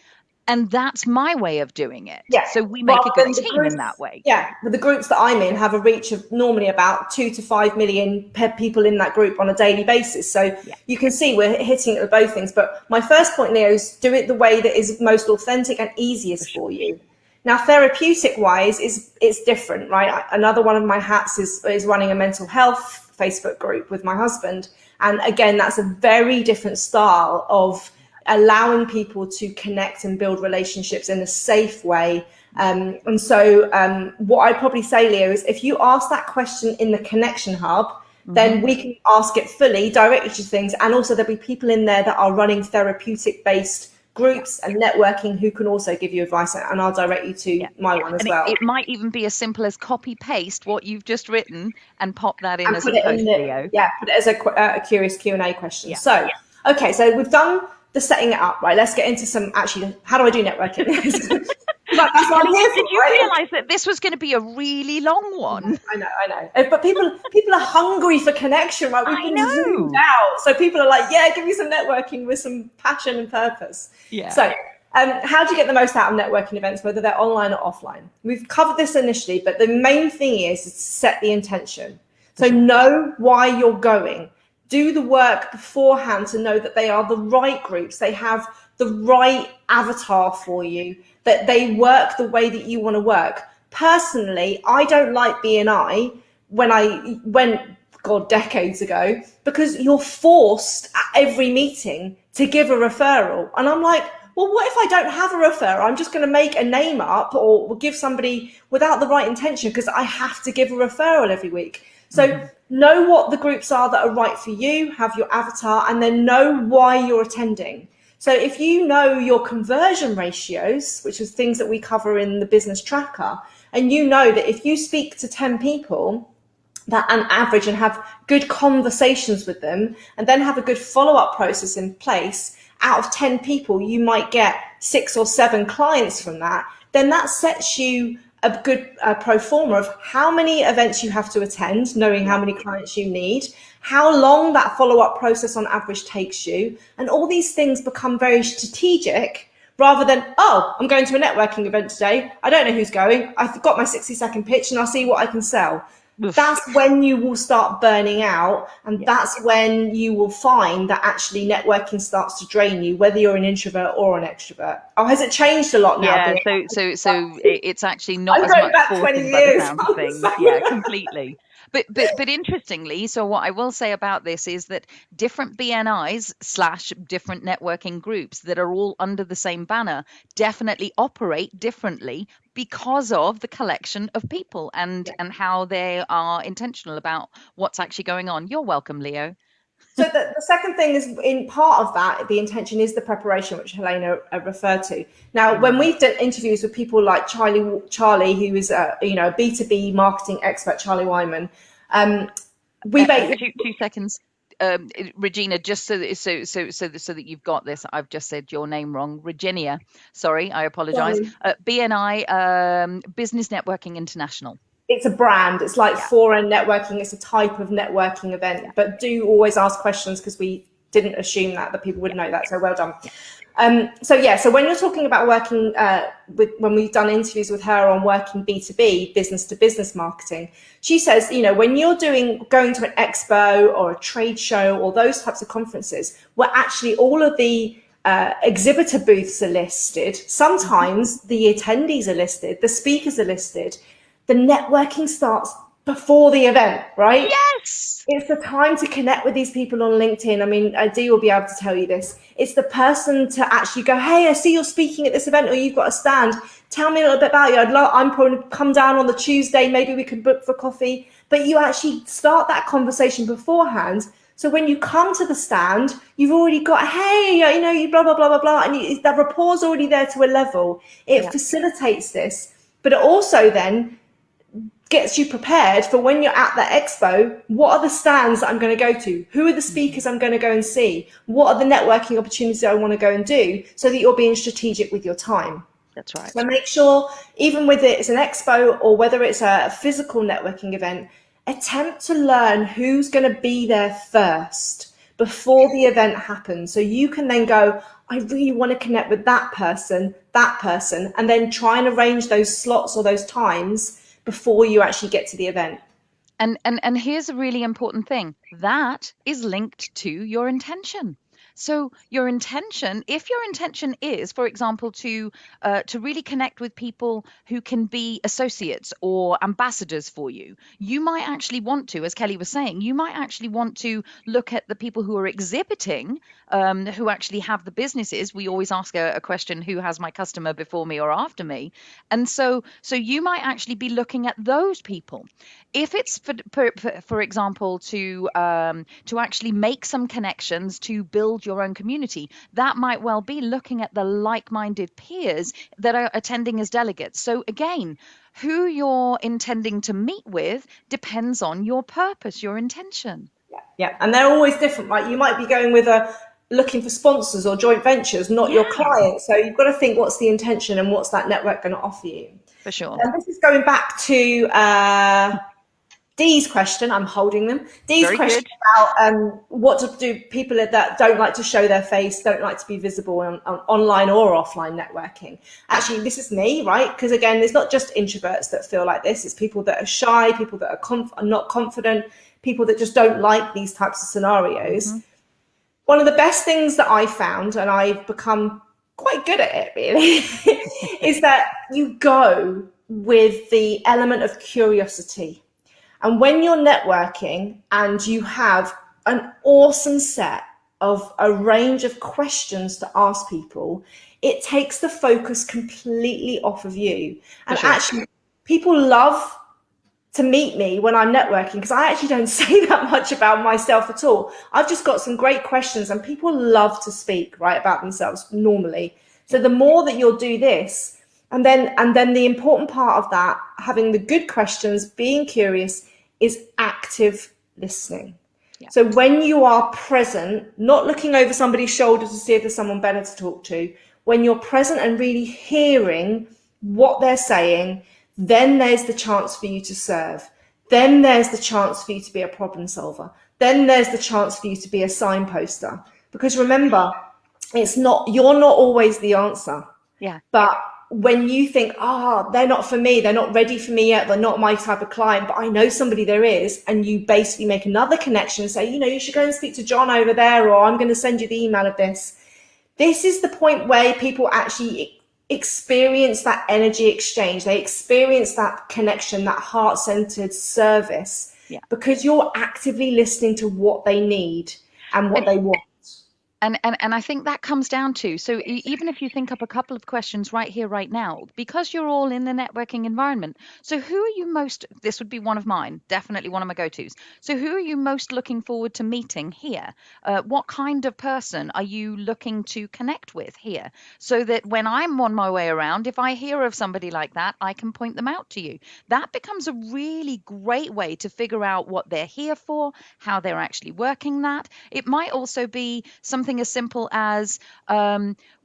[SPEAKER 1] And that's my way of doing it.
[SPEAKER 2] Yeah.
[SPEAKER 1] So we make a good team in that way.
[SPEAKER 2] Yeah. But the groups that I'm in have a reach of normally about 2 to 5 million people in that group on a daily basis. So you can see we're hitting it with both things. But my first point, Leo, is do it the way that is most authentic and easiest for you. Now, therapeutic wise, it's different, right? Another one of my hats is running a mental health Facebook group with my husband. And again, that's a very different style of allowing people to connect and build relationships in a safe way. And so what I'd probably say, Leo, is if you ask that question in the Connection Hub, then we can ask it fully, direct you to things. And also there'll be people in there that are running therapeutic based groups and networking who can also give you advice, and I'll direct you to my one as
[SPEAKER 1] And
[SPEAKER 2] well.
[SPEAKER 1] it might even be as simple as copy paste what you've just written and pop that in
[SPEAKER 2] And
[SPEAKER 1] as
[SPEAKER 2] put
[SPEAKER 1] a
[SPEAKER 2] it in
[SPEAKER 1] post,
[SPEAKER 2] the,
[SPEAKER 1] Leo.
[SPEAKER 2] yeah, put it as a curious Q&A question.
[SPEAKER 1] Yeah.
[SPEAKER 2] So, okay, so we've done the setting it up, right? Let's get into some, actually, how do I do networking? That's what I'm here for,
[SPEAKER 1] Did you
[SPEAKER 2] right?
[SPEAKER 1] realize that this was going to be a really long one?
[SPEAKER 2] I know. But people are hungry for connection, right? We've
[SPEAKER 1] I
[SPEAKER 2] been zoomed
[SPEAKER 1] know.
[SPEAKER 2] out. So people are like, yeah, give me some networking with some passion and purpose.
[SPEAKER 1] Yeah.
[SPEAKER 2] So how do you get the most out of networking events, whether they're online or offline? We've covered this initially, but the main thing is to set the intention. So know why you're going. Do the work beforehand to know that they are the right groups. They have the right avatar for you, that they work the way that you want to work. Personally, I don't like BNI when I went, God, decades ago, because you're forced at every meeting to give a referral. And I'm like, well, what if I don't have a referral? I'm just going to make a name up or give somebody without the right intention because I have to give a referral every week. So know what the groups are that are right for you, have your avatar, and then know why you're attending. So if you know your conversion ratios, which is things that we cover in the business tracker, and you know that if you speak to 10 people, that on average, and have good conversations with them, and then have a good follow-up process in place, out of 10 people, you might get 6 or 7 clients from that, then that sets you a good pro forma of how many events you have to attend, knowing how many clients you need, how long that follow-up process on average takes you, and all these things become very strategic rather than, oh, I'm going to a networking event today. I don't know who's going. I've got my 60-second pitch and I'll see what I can sell. That's when you will start burning out, and that's when you will find that actually networking starts to drain you, whether you're an introvert or an extrovert. Oh, has it changed a lot now?
[SPEAKER 1] Yeah, so it's actually not
[SPEAKER 2] I'm
[SPEAKER 1] as
[SPEAKER 2] going
[SPEAKER 1] much
[SPEAKER 2] back 20
[SPEAKER 1] forcing by the
[SPEAKER 2] years.
[SPEAKER 1] sounds of things. Yeah, completely. But interestingly, so what I will say about this is that different BNIs slash different networking groups that are all under the same banner definitely operate differently because of the collection of people and how they are intentional about what's actually going on. You're welcome, Leo.
[SPEAKER 2] So the second thing is, in part of that, the intention is the preparation, which Helena referred to. Now, when we've done interviews with people like Charlie, who is a B2B marketing expert, Charlie Wyman, we
[SPEAKER 1] 2 seconds. Regina, just so that you've got this, I've just said your name wrong. Regina, sorry, I apologise. BNI, Business Networking International.
[SPEAKER 2] It's a brand. It's like foreign networking. It's a type of networking event. But do always ask questions, because we didn't assume that people would know that. So well done. So when you're talking about working when we've done interviews with her on working B2B, business to business marketing, she says, when you're going to an expo or a trade show or those types of conferences where actually all of the exhibitor booths are listed, sometimes the attendees are listed, the speakers are listed, the networking starts before the event, right?
[SPEAKER 1] Yes.
[SPEAKER 2] It's the time to connect with these people on LinkedIn. I mean, Dee will be able to tell you this. It's the person to actually go, hey, I see you're speaking at this event, or you've got a stand. Tell me a little bit about you. I'm probably come down on the Tuesday. Maybe we could book for coffee. But you actually start that conversation beforehand. So when you come to the stand, you've already got, hey, you blah, blah, blah, blah, blah. And that rapport's already there to a level. It facilitates this. But it also then gets you prepared for when you're at that expo. What are the stands that I'm going to go to? Who are the speakers I'm going to go and see? What are the networking opportunities I want to go and do, so that you're being strategic with your time?
[SPEAKER 1] That's right.
[SPEAKER 2] So make sure, even whether it's an expo or whether it's a physical networking event, attempt to learn who's going to be there first before the event happens. So you can then go, I really want to connect with that person, and then try and arrange those slots or those times before you actually get to the event.
[SPEAKER 1] And here's a really important thing. That is linked to your intention. So your intention, if your intention is, for example, to really connect with people who can be associates or ambassadors for you, you might actually want to, as Kelly was saying, you might actually want to look at the people who are exhibiting, who actually have the businesses. We always ask a question: who has my customer before me or after me? And so you might actually be looking at those people. If it's for example to actually make some connections to build build your own community, that might well be looking at the like-minded peers that are attending as delegates. So again, who you're intending to meet with depends on your purpose, your intention.
[SPEAKER 2] Yeah, and they're always different, right? You might be going with looking for sponsors or joint ventures, not your clients. So you've got to think, what's the intention and what's that network going to offer you?
[SPEAKER 1] For sure.
[SPEAKER 2] And this is going back to Dee's question. I'm holding them. Dee's
[SPEAKER 1] Very
[SPEAKER 2] question
[SPEAKER 1] good.
[SPEAKER 2] about what to do. People that don't like to show their face, don't like to be visible on online or offline networking. Actually, this is me, right? Because again, it's not just introverts that feel like this. It's people that are shy, people that are not confident, people that just don't like these types of scenarios. Mm-hmm. One of the best things that I found, and I've become quite good at it really, is that you go with the element of curiosity. And when you're networking and you have an awesome set of a range of questions to ask people, it takes the focus completely off of you. And actually, people love to meet me when I'm networking because I actually don't say that much about myself at all. I've just got some great questions and people love to speak, right, about themselves normally. So the more that you'll do this, and then the important part of that, having the good questions, being curious, is active listening. Yeah. So when you are present, not looking over somebody's shoulder to see if there's someone better to talk to, when you're present and really hearing what they're saying, then there's the chance for you to serve. Then there's the chance for you to be a problem solver. Then there's the chance for you to be a signposter. Because remember, you're not always the answer.
[SPEAKER 1] Yeah.
[SPEAKER 2] But when you think, they're not for me, they're not ready for me yet, they're not my type of client, but I know somebody there is, and you basically make another connection and say, you should go and speak to John over there, or I'm going to send you the email of this. This is the point where people actually experience that energy exchange. They experience that connection, that heart-centered service, because you're actively listening to what they need and what they want.
[SPEAKER 1] And I think that comes down to, so even if you think up a couple of questions right here, right now, because you're all in the networking environment. So who are you this would be one of mine, definitely one of my go-tos. So who are you most looking forward to meeting here? What kind of person are you looking to connect with here? So that when I'm on my way around, if I hear of somebody like that, I can point them out to you. That becomes a really great way to figure out what they're here for, how they're actually working that. It might also be something as simple as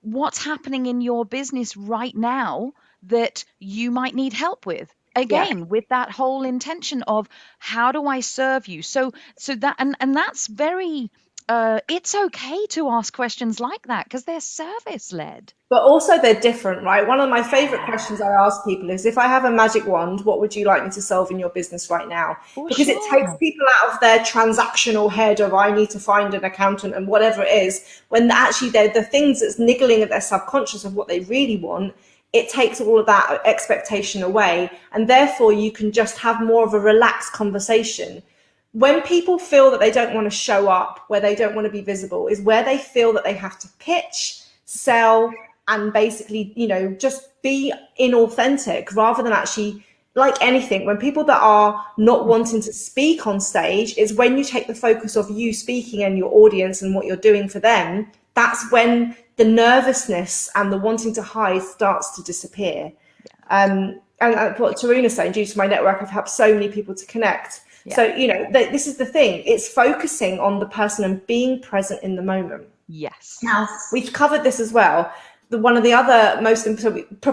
[SPEAKER 1] what's happening in your business right now that you might need help with. Again, with that whole intention of how do I serve you? So that and that's very it's okay to ask questions like that because they're service led.
[SPEAKER 2] But also they're different, right? One of my favorite questions I ask people is, if I have a magic wand, what would you like me to solve in your business right now? Because it takes people out of their transactional head of I need to find an accountant and whatever it is, when actually they're the things that's niggling at their subconscious of what they really want. It takes all of that expectation away, and therefore you can just have more of a relaxed conversation. When people feel that they don't want to show up, where they don't want to be visible, is where they feel that they have to pitch, sell, and basically, just be inauthentic rather than actually, like anything, when people that are not wanting to speak on stage, is when you take the focus of you speaking and your audience and what you're doing for them. That's when the nervousness and the wanting to hide starts to disappear. And what Taruna's saying, due to my network, I've helped so many people to connect. Yeah. So, this is the thing. It's focusing on the person and being present in the moment.
[SPEAKER 1] Yes.
[SPEAKER 2] Now, we've covered this as well. One of the other most important,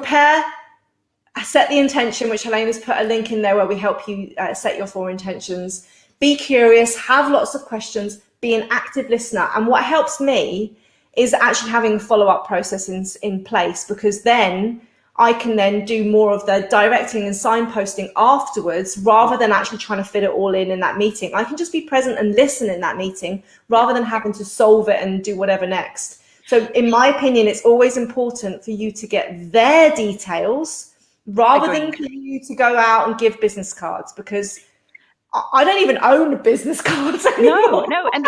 [SPEAKER 2] set the intention, which Helena's put a link in there where we help you set your 4 intentions. Be curious, have lots of questions, be an active listener. And what helps me is actually having a follow-up process in place, because then I can then do more of the directing and signposting afterwards, rather than actually trying to fit it all in that meeting. I can just be present and listen in that meeting rather than having to solve it and do whatever next. So in my opinion, it's always important for you to get their details rather than for you to go out and give business cards, because I don't even own a business card
[SPEAKER 1] No,
[SPEAKER 2] anymore.
[SPEAKER 1] no, and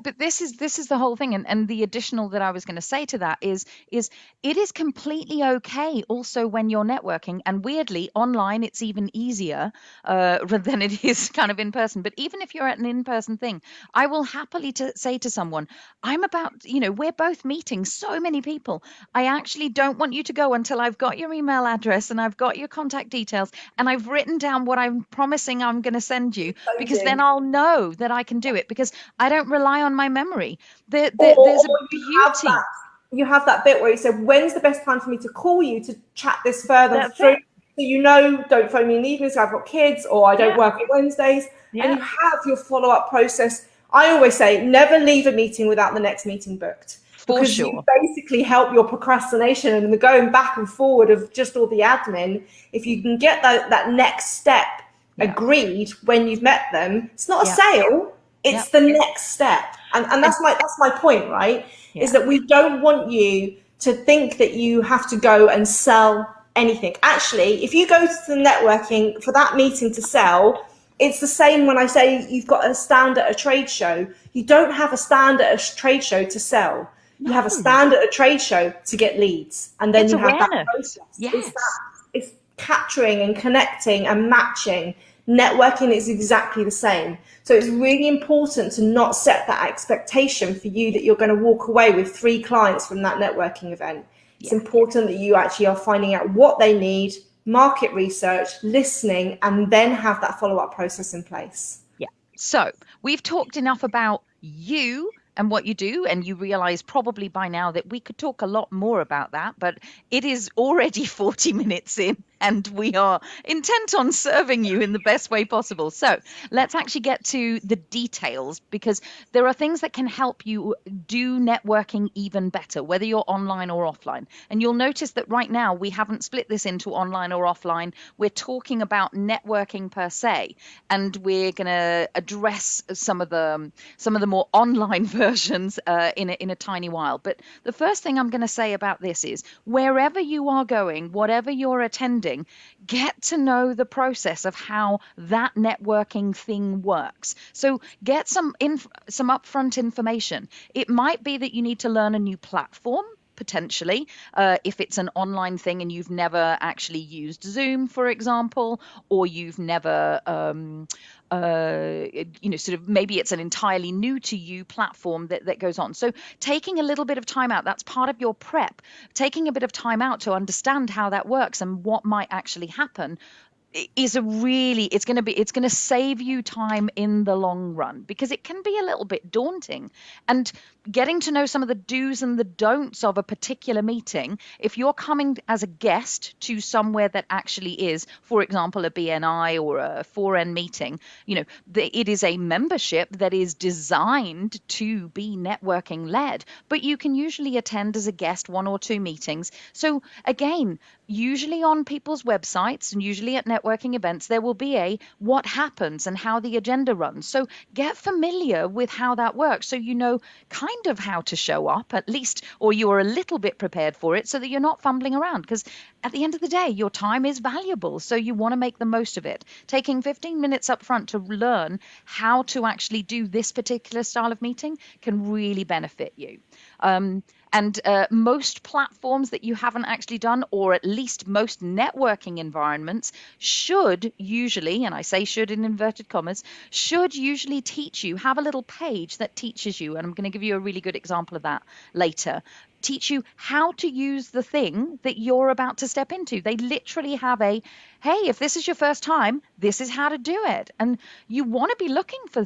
[SPEAKER 1] but this is the whole thing, and the additional that I was going to say to that is it is completely okay also when you're networking, and weirdly online it's even easier than it is kind of in person. But even if you're at an in-person thing, I will happily to say to someone, I'm about, we're both meeting so many people. I actually don't want you to go until I've got your email address and I've got your contact details and I've written down what I'm promising I'm going to send you, because then
[SPEAKER 2] Changing.
[SPEAKER 1] I'll know that I can do it, because I don't rely on my memory. There's a
[SPEAKER 2] Or
[SPEAKER 1] beauty.
[SPEAKER 2] you have that bit where you said, when's the best time for me to call you to chat this further
[SPEAKER 1] That's
[SPEAKER 2] through?
[SPEAKER 1] it.
[SPEAKER 2] So don't phone me in the evenings, I've got kids, or I don't
[SPEAKER 1] Yeah.
[SPEAKER 2] work on Wednesdays. And
[SPEAKER 1] Yeah.
[SPEAKER 2] you have your follow-up process. I always say, never leave a meeting without the next meeting booked,
[SPEAKER 1] For
[SPEAKER 2] because you
[SPEAKER 1] sure.
[SPEAKER 2] basically help your procrastination and the going back and forward of just all the admin. If you can get that next step
[SPEAKER 1] Yeah.
[SPEAKER 2] agreed when you've met them, it's not a
[SPEAKER 1] Yeah.
[SPEAKER 2] sale,
[SPEAKER 1] Yeah.
[SPEAKER 2] it's the next step. And
[SPEAKER 1] And
[SPEAKER 2] that's my point, right? Is
[SPEAKER 1] yeah.
[SPEAKER 2] that we don't want you to think that you have to go and sell anything. Actually, if you go to the networking for that meeting to sell, it's the same when I say you've got a stand at a trade show. You don't have a stand at a trade show to sell. You have a
[SPEAKER 1] No,
[SPEAKER 2] stand at a trade show to get leads, and then
[SPEAKER 1] it's
[SPEAKER 2] you have that
[SPEAKER 1] awareness.
[SPEAKER 2] process.
[SPEAKER 1] Yes.
[SPEAKER 2] It's capturing and connecting and matching. Networking is exactly the same. So it's really important to not set that expectation for you that you're going to walk away with 3 clients from that networking event. It's
[SPEAKER 1] Yeah.
[SPEAKER 2] important that you actually are finding out what they need, market research, listening, and then have that follow-up process in place.
[SPEAKER 1] Yeah. So we've talked enough about you and what you do, and you realize probably by now that we could talk a lot more about that, but it is already 40 minutes in, and we are intent on serving you in the best way possible. So let's actually get to the details, because there are things that can help you do networking even better, whether you're online or offline. And you'll notice that right now we haven't split this into online or offline. We're talking about networking per se, and we're going to address some of the more online versions in a tiny while. But the first thing I'm going to say about this is, wherever you are going, whatever you're attending, get to know the process of how that networking thing works. So get some upfront information. It might be that you need to learn a new platform, potentially, if it's an online thing and you've never actually used Zoom, for example, or you've never sort of, maybe it's an entirely new to you platform that goes on. So taking a little bit of time out, that's part of your prep. Taking a bit of time out to understand how that works and what might actually happen is it's going to save you time in the long run, because it can be a little bit daunting. And getting to know some of the do's and the don'ts of a particular meeting, if you're coming as a guest to somewhere that actually is, for example, a BNI or a 4N meeting, it is a membership that is designed to be networking led, but you can usually attend as a guest 1 or 2 meetings. So again, usually on people's websites and usually at networking events, there will be a what happens and how the agenda runs. So get familiar with how that works, so you know kind of how to show up at least, or you're a little bit prepared for it, so that you're not fumbling around. Because at the end of the day, your time is valuable, so you want to make the most of it. Taking 15 minutes up front to learn how to actually do this particular style of meeting can really benefit you. And most platforms that you haven't actually done, or at least most networking environments, should usually, and I say should in inverted commas, should usually teach you, have a little page that teaches you, and I'm going to give you a really good example of that later, teach you how to use the thing that you're about to step into. They literally have hey, if this is your first time, this is how to do it. And you want to be looking for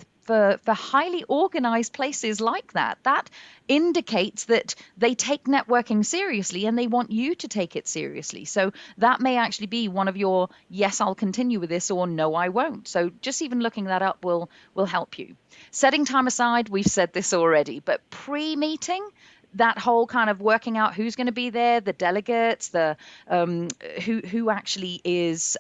[SPEAKER 1] highly organized places like that. That indicates that they take networking seriously and they want you to take it seriously. So that may actually be one of your yes, I'll continue with this, or no, I won't. So just even looking that up will help you. Setting time aside, we've said this already, but pre-meeting, that whole kind of working out who's going to be there, the delegates, the who actually is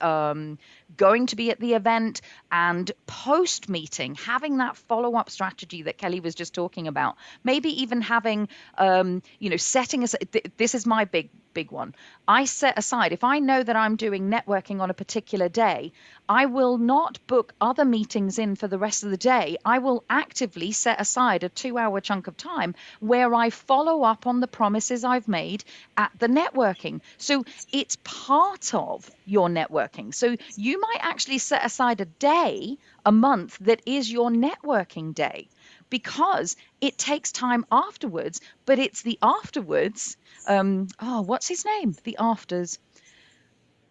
[SPEAKER 1] going to be at the event, and post meeting, having that follow-up strategy that Kelly was just talking about. Maybe even having, setting aside, this is my big one. I set aside, if I know that I'm doing networking on a particular day, I will not book other meetings in for the rest of the day. I will actively set aside a 2-hour chunk of time where I follow up on the promises I've made at the networking. So it's part of your networking. So you might actually set aside a day a month that is your networking day, because it takes time afterwards, but it's the afterwards. What's his name? The afters.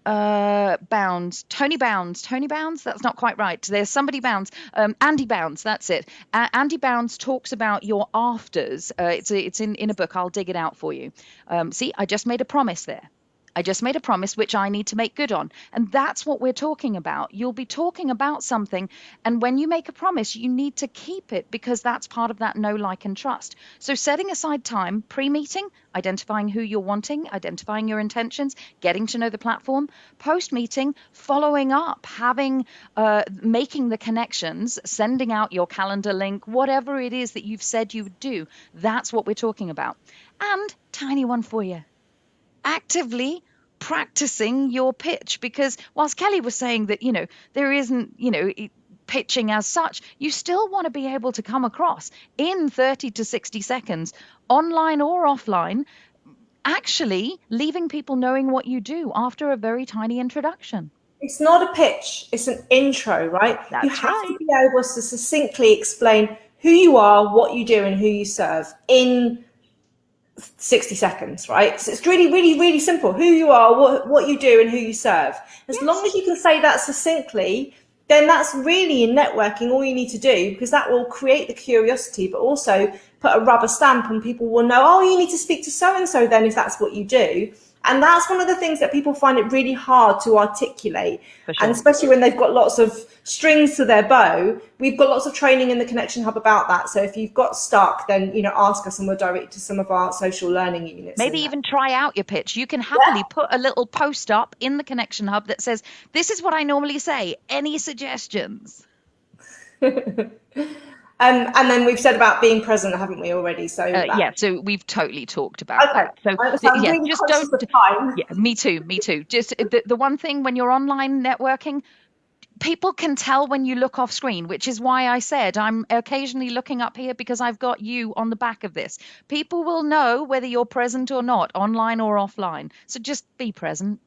[SPEAKER 1] Tony Bounds. That's not quite right. There's somebody Bounds. Andy Bounds. That's it. Andy Bounds talks about your afters. It's in a book. I'll dig it out for you. See, I just made a promise there. I just made a promise which I need to make good on. And that's what we're talking about. You'll be talking about something, and when you make a promise, you need to keep it, because that's part of that know, like, and trust. So setting aside time, pre-meeting, identifying who you're wanting, identifying your intentions, getting to know the platform, post-meeting, following up, making the connections, sending out your calendar link, whatever it is that you've said you would do. That's what we're talking about. And tiny one for you. Actively practicing your pitch, because whilst Kelly was saying that, there isn't, pitching as such, you still want to be able to come across in 30 to 60 seconds, online or offline, actually leaving people knowing what you do after a very tiny introduction.
[SPEAKER 2] It's not a pitch, it's an intro, right?
[SPEAKER 1] That's
[SPEAKER 2] you have
[SPEAKER 1] right.
[SPEAKER 2] to be able to succinctly explain who you are, what you do, and who you serve in 60 seconds, right? So it's really, really, really simple. Who you are, what you do, and who you serve. As long as you can say that succinctly, then that's really, in networking, all you need to do, because that will create the curiosity, but also put a rubber stamp, and people will know, oh, you need to speak to so-and-so then, if that's what you do. And that's one of the things that people find it really hard to articulate.
[SPEAKER 1] For sure.
[SPEAKER 2] And especially when they've got lots of strings to their bow. We've got lots of training in the Connection Hub about that. So if you've got stuck, then, ask us, and we'll direct you to some of our social learning units.
[SPEAKER 1] Maybe even try out your pitch. You can happily put a little post up in the Connection Hub that says, this is what I normally say. Any suggestions?
[SPEAKER 2] And then we've said about being present, haven't we, already? So
[SPEAKER 1] so we've totally talked about that. So
[SPEAKER 2] I'm really
[SPEAKER 1] just
[SPEAKER 2] conscious of time.
[SPEAKER 1] Yeah, me too. Just the one thing, when you're online networking, people can tell when you look off screen, which is why I said I'm occasionally looking up here, because I've got you on the back of this. People will know whether you're present or not, online or offline. So just be present.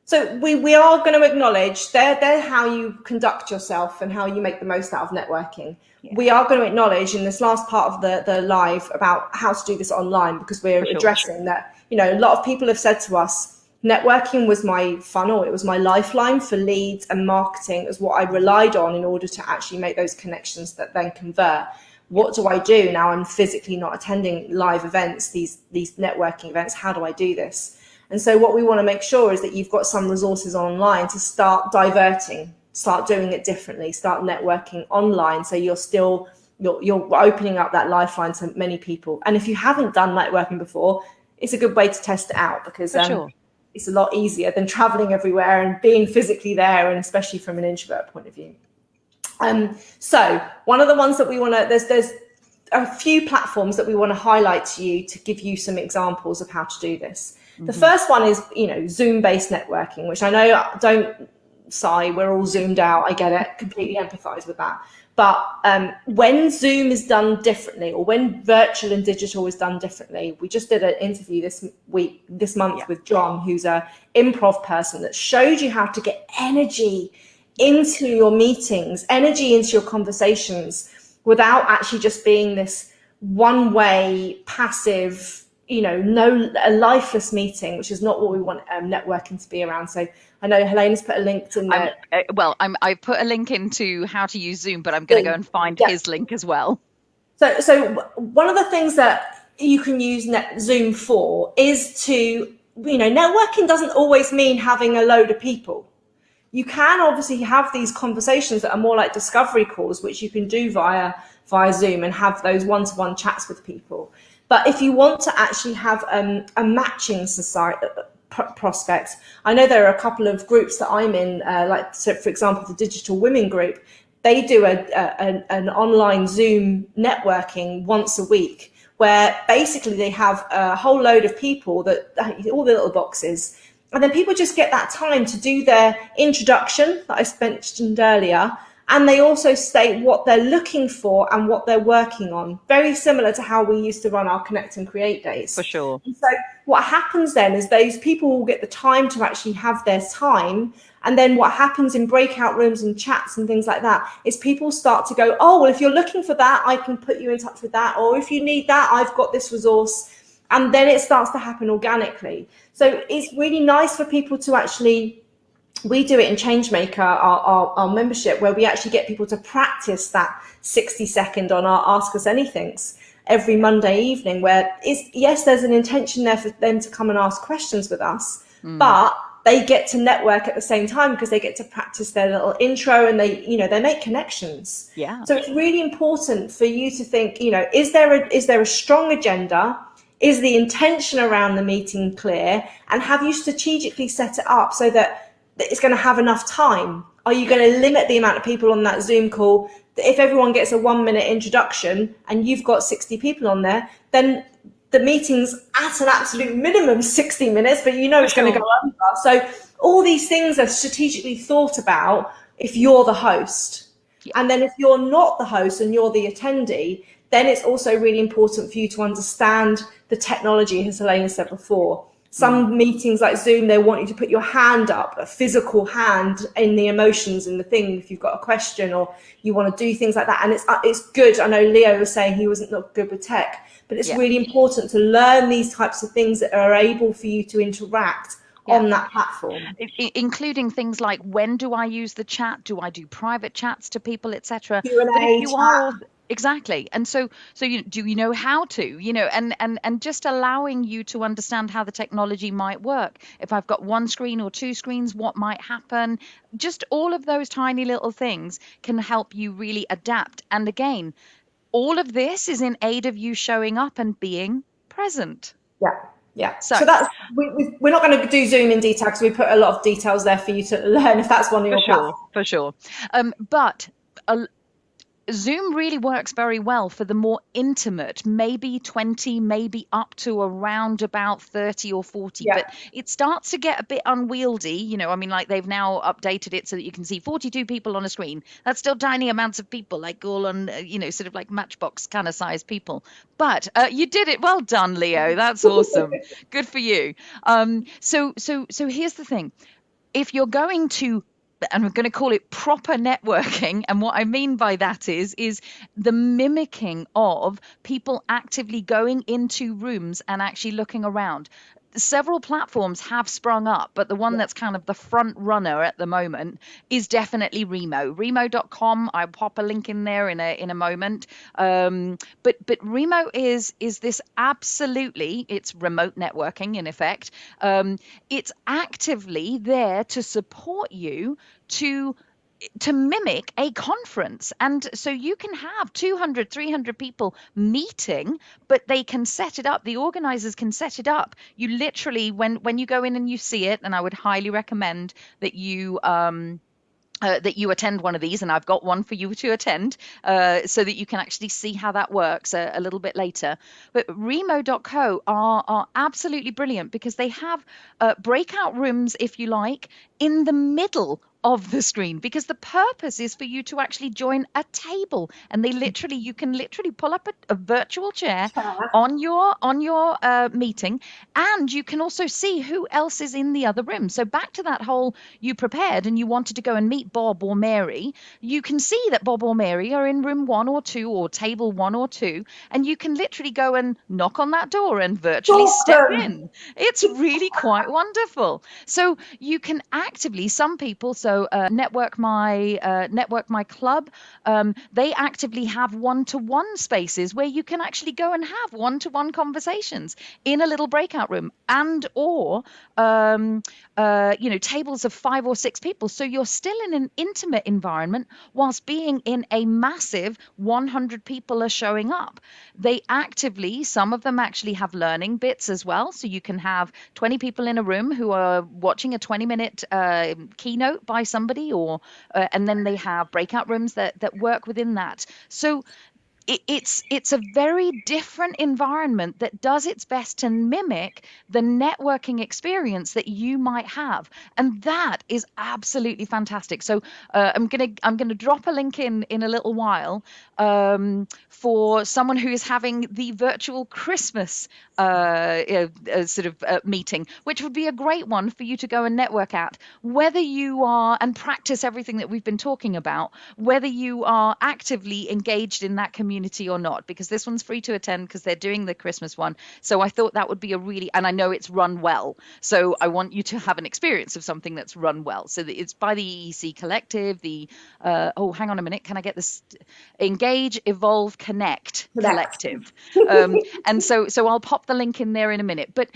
[SPEAKER 2] So we are going to acknowledge they're how you conduct yourself and how you make the most out of networking. Yeah. We are going to acknowledge in this last part of the live about how to do this online, because we're addressing that, a lot of people have said to us, networking was my funnel, it was my lifeline for leads, and marketing is what I relied on in order to actually make those connections that then convert. What do I do now? I'm physically not attending live events, these networking events. How do I do this? And so what we want to make sure is that you've got some resources online to start diverting, start doing it differently, start networking online. So you're opening up that lifeline to many people. And if you haven't done networking before, it's a good way to test it out, because it's a lot easier than traveling everywhere and being physically there, and especially from an introvert point of view. So one of the ones that we want to, there's a few platforms that we want to highlight to you to give you some examples of how to do this. The first one is, Zoom-based networking, which I know, don't sigh, we're all zoomed out. I get it, completely empathize with that. But when Zoom is done differently, or when virtual and digital is done differently, we just did an interview this month with John, who's a improv person, that showed you how to get energy into your meetings, energy into your conversations, without actually just being this one-way, passive, a lifeless meeting, which is not what we want networking to be around. So I know Helena's put a link in there.
[SPEAKER 1] I've put a link into how to use Zoom, but I'm going to go and find his link as well.
[SPEAKER 2] So one of the things that you can use Zoom for is to, networking doesn't always mean having a load of people. You can obviously have these conversations that are more like discovery calls, which you can do via Zoom, and have those one-to-one chats with people. But if you want to actually have a matching society, prospects. I know there are a couple of groups that I'm in, like, so for example, the Digital Women Group. They do an online Zoom networking once a week, where basically they have a whole load of people, that all the little boxes, and then people just get that time to do their introduction that I mentioned earlier, and they also state what they're looking for and what they're working on. Very similar to how we used to run our Connect and Create
[SPEAKER 1] For
[SPEAKER 2] days.
[SPEAKER 1] sure.
[SPEAKER 2] And so what happens then is those people will get the time to actually have their time. And then what happens in breakout rooms and chats and things like that is people start to go, oh, well, if you're looking for that, I can put you in touch with that. Or if you need that, I've got this resource. And then it starts to happen organically. So it's really nice for people to actually, we do it in Changemaker, our membership, where we actually get people to practice that 60-second on our Ask Us Anythings every Monday evening, where yes, there's an intention there for them to come and ask questions with us, but they get to network at the same time, because they get to practice their little intro, and they make connections.
[SPEAKER 1] Yeah.
[SPEAKER 2] So it's really important for you to think, is there a strong agenda? Is the intention around the meeting clear? And have you strategically set it up so that it's going to have enough time? Are you going to limit the amount of people on that Zoom call? If everyone gets a 1-minute introduction and you've got 60 people on there, then the meeting's at an absolute minimum 60 minutes, but it's going to go over. So all these things are strategically thought about if you're the host. Yeah. And then if you're not the host and you're the attendee, then it's also really important for you to understand the technology, as Helena said before. Some meetings like Zoom, they want you to put your hand up, a physical hand in the emotions in the thing, if you've got a question or you want to do things like that. And it's good. I know Leo was saying he wasn't not good with tech, but it's really important to learn these types of things that are able for you to interact on that platform,
[SPEAKER 1] including things like, when do I use the chat? Do I do private chats to people, etc.?
[SPEAKER 2] Q&A,
[SPEAKER 1] But if you are exactly, and so do you know how to, and just allowing you to understand how the technology might work. If I've got one screen or two screens, what might happen? Just all of those tiny little things can help you really adapt. And again, all of this is in aid of you showing up and being present.
[SPEAKER 2] Yeah. So that's, we're not going to do Zoom in detail, because we put a lot of details there for you to learn if that's one of your platforms.
[SPEAKER 1] For sure. But Zoom really works very well for the more intimate, maybe 20, maybe up to around about 30 or 40. Yeah. But it starts to get a bit unwieldy. Like they've now updated it so that you can see 42 people on a screen. That's still tiny amounts of people, like all on, sort of like Matchbox kind of size people. But you did it. Well done, Leo. That's awesome. Good for you. So here's the thing. If you're going to, and we're going to call it proper networking, and what I mean by that is the mimicking of people actively going into rooms and actually looking around. Several platforms have sprung up, but the one that's kind of the front runner at the moment is definitely Remo. Remo.com. I'll pop a link in there in a moment. But Remo is this absolutely, it's remote networking in effect. It's actively there to support you to mimic a conference. And so you can have 200, 300 people meeting, but they can set it up. The organizers can set it up. You literally, when you go in and you see it, and I would highly recommend that you attend one of these, and I've got one for you to attend, so that you can actually see how that works a little bit later. But Remo.co are absolutely brilliant, because they have breakout rooms, if you like, in the middle of the screen, because the purpose is for you to actually join a table, and you can literally pull up a virtual chair on your meeting, and you can also see who else is in the other room. So back to that whole, you prepared and you wanted to go and meet Bob or Mary, you can see that Bob or Mary are in room 1 or 2 or table 1 or 2, and you can literally go and knock on that door and virtually step in. It's really quite wonderful. So you can actively, some people, so also Network My Club. They actively have one-to-one spaces where you can actually go and have one-to-one conversations in a little breakout room, and or tables of 5 or 6 people. So you're still in an intimate environment whilst being in a massive 100 people are showing up. They actively, some of them actually have learning bits as well. So you can have 20 people in a room who are watching a 20-minute keynote by somebody, and then they have breakout rooms that work within that. So it's a very different environment that does its best to mimic the networking experience that you might have, and that is absolutely fantastic. So I'm gonna drop a link in a little while for someone who is having the virtual Christmas meeting, which would be a great one for you to go and network at, whether you are and practice everything that we've been talking about, whether you are actively engaged in that community or not, because this one's free to attend because they're doing the Christmas one. So I thought that would be and I know it's run well. So I want you to have an experience of something that's run well. So it's by the EEC Collective, hang on a minute. Can I get this? Engage, Evolve, Connect Collective. And so I'll pop the link in there in a minute. But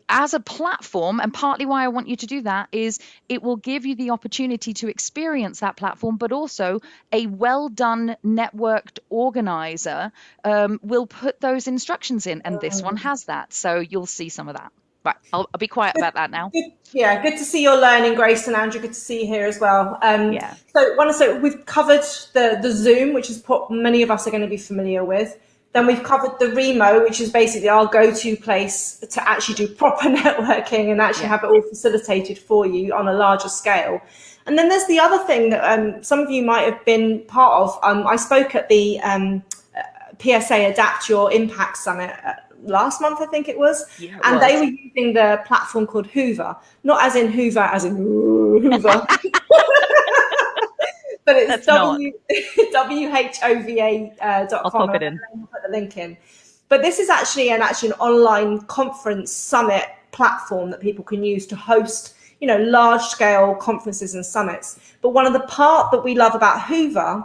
[SPEAKER 1] as a platform, and partly why I want you to do that is it will give you the opportunity to experience that platform, but also a well done networked organizer will put those instructions in, and this one has that. So you'll see some of that. Right, I'll be quiet about that now.
[SPEAKER 2] Good to see your learning, Grace and Andrew. Good to see you here as well.
[SPEAKER 1] Yeah.
[SPEAKER 2] So we've covered the Zoom, which is what many of us are going to be familiar with. Then we've covered the Remo, which is basically our go-to place to actually do proper networking and actually have it all facilitated for you on a larger scale. And then there's the other thing that some of you might have been part of. I spoke at the PSA Adapt Your Impact Summit last month, I think it was.
[SPEAKER 1] Yeah,
[SPEAKER 2] and they were using the platform called Hoover, not as in Hoover, as in Hoover. But it's whova.com.
[SPEAKER 1] I'll pop it in.
[SPEAKER 2] I'll put the link in. But this is actually an online conference summit platform that people can use to host, large scale conferences and summits. But one of the part that we love about Hoover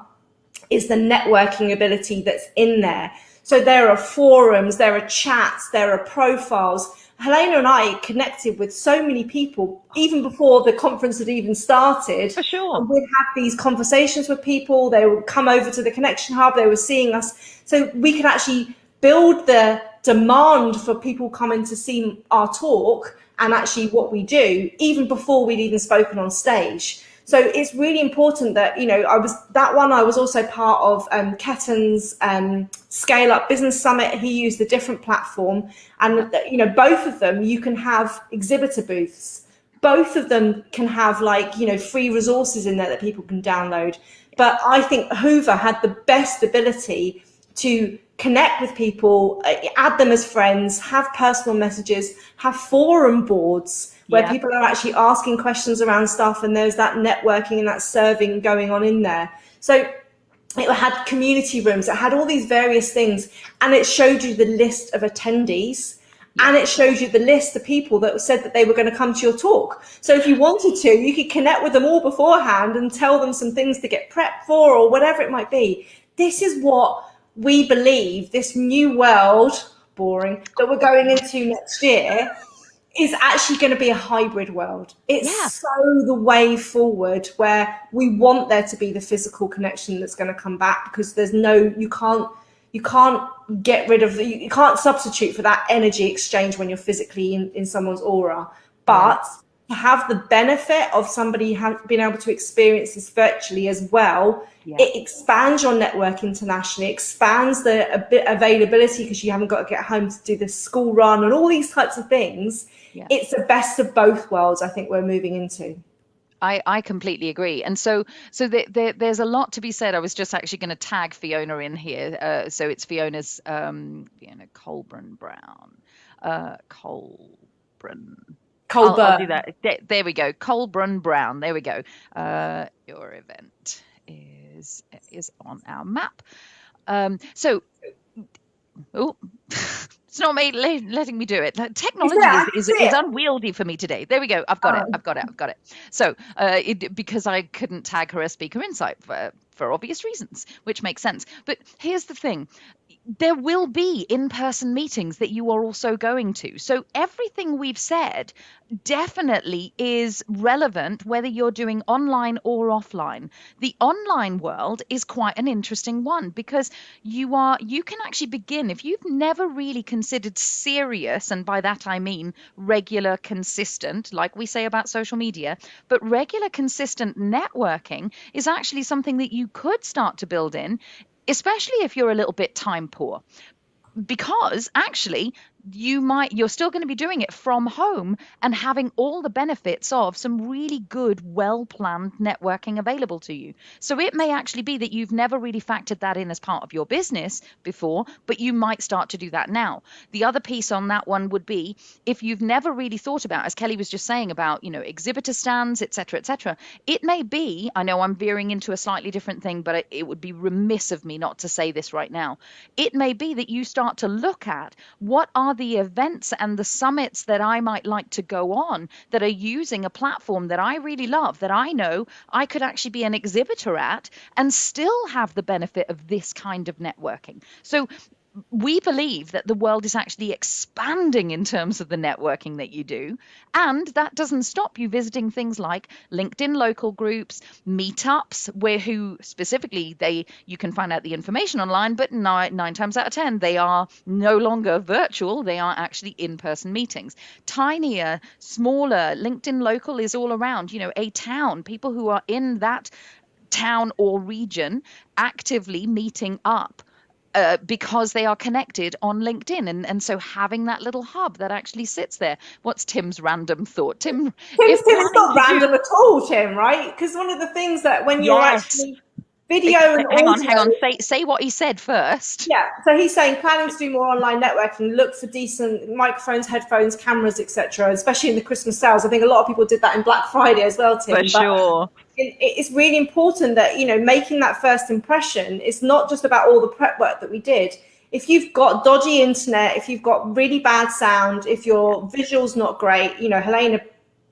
[SPEAKER 2] is the networking ability that's in there. So there are forums, there are chats, there are profiles. Helena and I connected with so many people even before the conference had even started.
[SPEAKER 1] For sure.
[SPEAKER 2] And we'd have these conversations with people. They would come over to the Connection Hub. They were seeing us. So we could actually build the demand for people coming to see our talk and actually what we do, even before we'd even spoken on stage. So it's really important that, I was also part of Ketan's Scale Up Business Summit. He used a different platform, and, both of them, you can have exhibitor booths. Both of them can have free resources in there that people can download. But I think Hoover had the best ability to connect with people, add them as friends, have personal messages, have forum boards where people are actually asking questions around stuff, and there's that networking and that serving going on in there. So it had community rooms, it had all these various things, and it showed you the list of attendees, and it showed you the list of people that said that they were going to come to your talk. So if you wanted to, you could connect with them all beforehand and tell them some things to get prepped for or whatever it might be. This is what we believe this new world, boring, that we're going into next year is actually going to be a hybrid world. It's so the way forward, where we want there to be the physical connection that's going to come back, because there's you can't get rid of, you can't substitute for that energy exchange when you're physically in someone's aura. But to have the benefit of somebody being able to experience this virtually as well, it expands your network internationally, expands the availability, because you haven't got to get home to do the school run and all these types of things. It's the best of both worlds, I think we're moving into.
[SPEAKER 1] I completely agree. And so there's a lot to be said. I was just actually going to tag Fiona in here. So it's Fiona's Colburn Brown. I'll do that. There we go. Colburn Brown. There we go. Your event is on our map. It's not me letting me do it. Like,
[SPEAKER 2] Is
[SPEAKER 1] technology
[SPEAKER 2] it? I
[SPEAKER 1] is,
[SPEAKER 2] can
[SPEAKER 1] is
[SPEAKER 2] see
[SPEAKER 1] is
[SPEAKER 2] it.
[SPEAKER 1] unwieldy for me today. There we go. I've got it.
[SPEAKER 2] Oh.
[SPEAKER 1] I've got it. I've got it. So, because I couldn't tag her as speaker insight for obvious reasons, which makes sense. But here's the thing: there will be in-person meetings that you are also going to. So everything we've said definitely is relevant whether you're doing online or offline. The online world is quite an interesting one because you can actually begin if you've never really considered serious, and by that I mean regular, consistent, like we say about social media, but regular, consistent networking is actually something that you could start to build in, especially if you're a little bit time poor, because actually you're still going to be doing it from home and having all the benefits of some really good, well planned networking available to you. So it may actually be that you've never really factored that in as part of your business before, but you might start to do that now. The other piece on that one would be, if you've never really thought about, as Kelly was just saying, about, exhibitor stands, etc., etc., it may be, I know I'm veering into a slightly different thing, but it would be remiss of me not to say this right now. It may be that you start to look at what are the events and the summits that I might like to go on that are using a platform that I really love, that I know I could actually be an exhibitor at and still have the benefit of this kind of networking. So we believe that the world is actually expanding in terms of the networking that you do. And that doesn't stop you visiting things like LinkedIn local groups, meetups, where who specifically you can find out the information online, but nine times out of 10, they are no longer virtual. They are actually in-person meetings. Tinier, smaller, LinkedIn local is all around, a town, people who are in that town or region actively meeting up because they are connected on LinkedIn. And so having that little hub that actually sits there. What's Tim's random thought? Tim,
[SPEAKER 2] Tim's
[SPEAKER 1] if
[SPEAKER 2] Tim, it's
[SPEAKER 1] planning
[SPEAKER 2] not
[SPEAKER 1] to do,
[SPEAKER 2] random at all, Tim, right? Because one of the things that when you're
[SPEAKER 1] yes,
[SPEAKER 2] actually video and
[SPEAKER 1] hang on,
[SPEAKER 2] audio.
[SPEAKER 1] say what he said first.
[SPEAKER 2] Yeah, so he's saying planning to do more online networking, look for decent microphones, headphones, cameras, etc. Especially in the Christmas sales. I think a lot of people did that in Black Friday as well,
[SPEAKER 1] For
[SPEAKER 2] Tim. But
[SPEAKER 1] sure.
[SPEAKER 2] it's really important that making that first impression is not just about all the prep work that we did. If you've got dodgy internet, if you've got really bad sound, if your visual's not great, Helena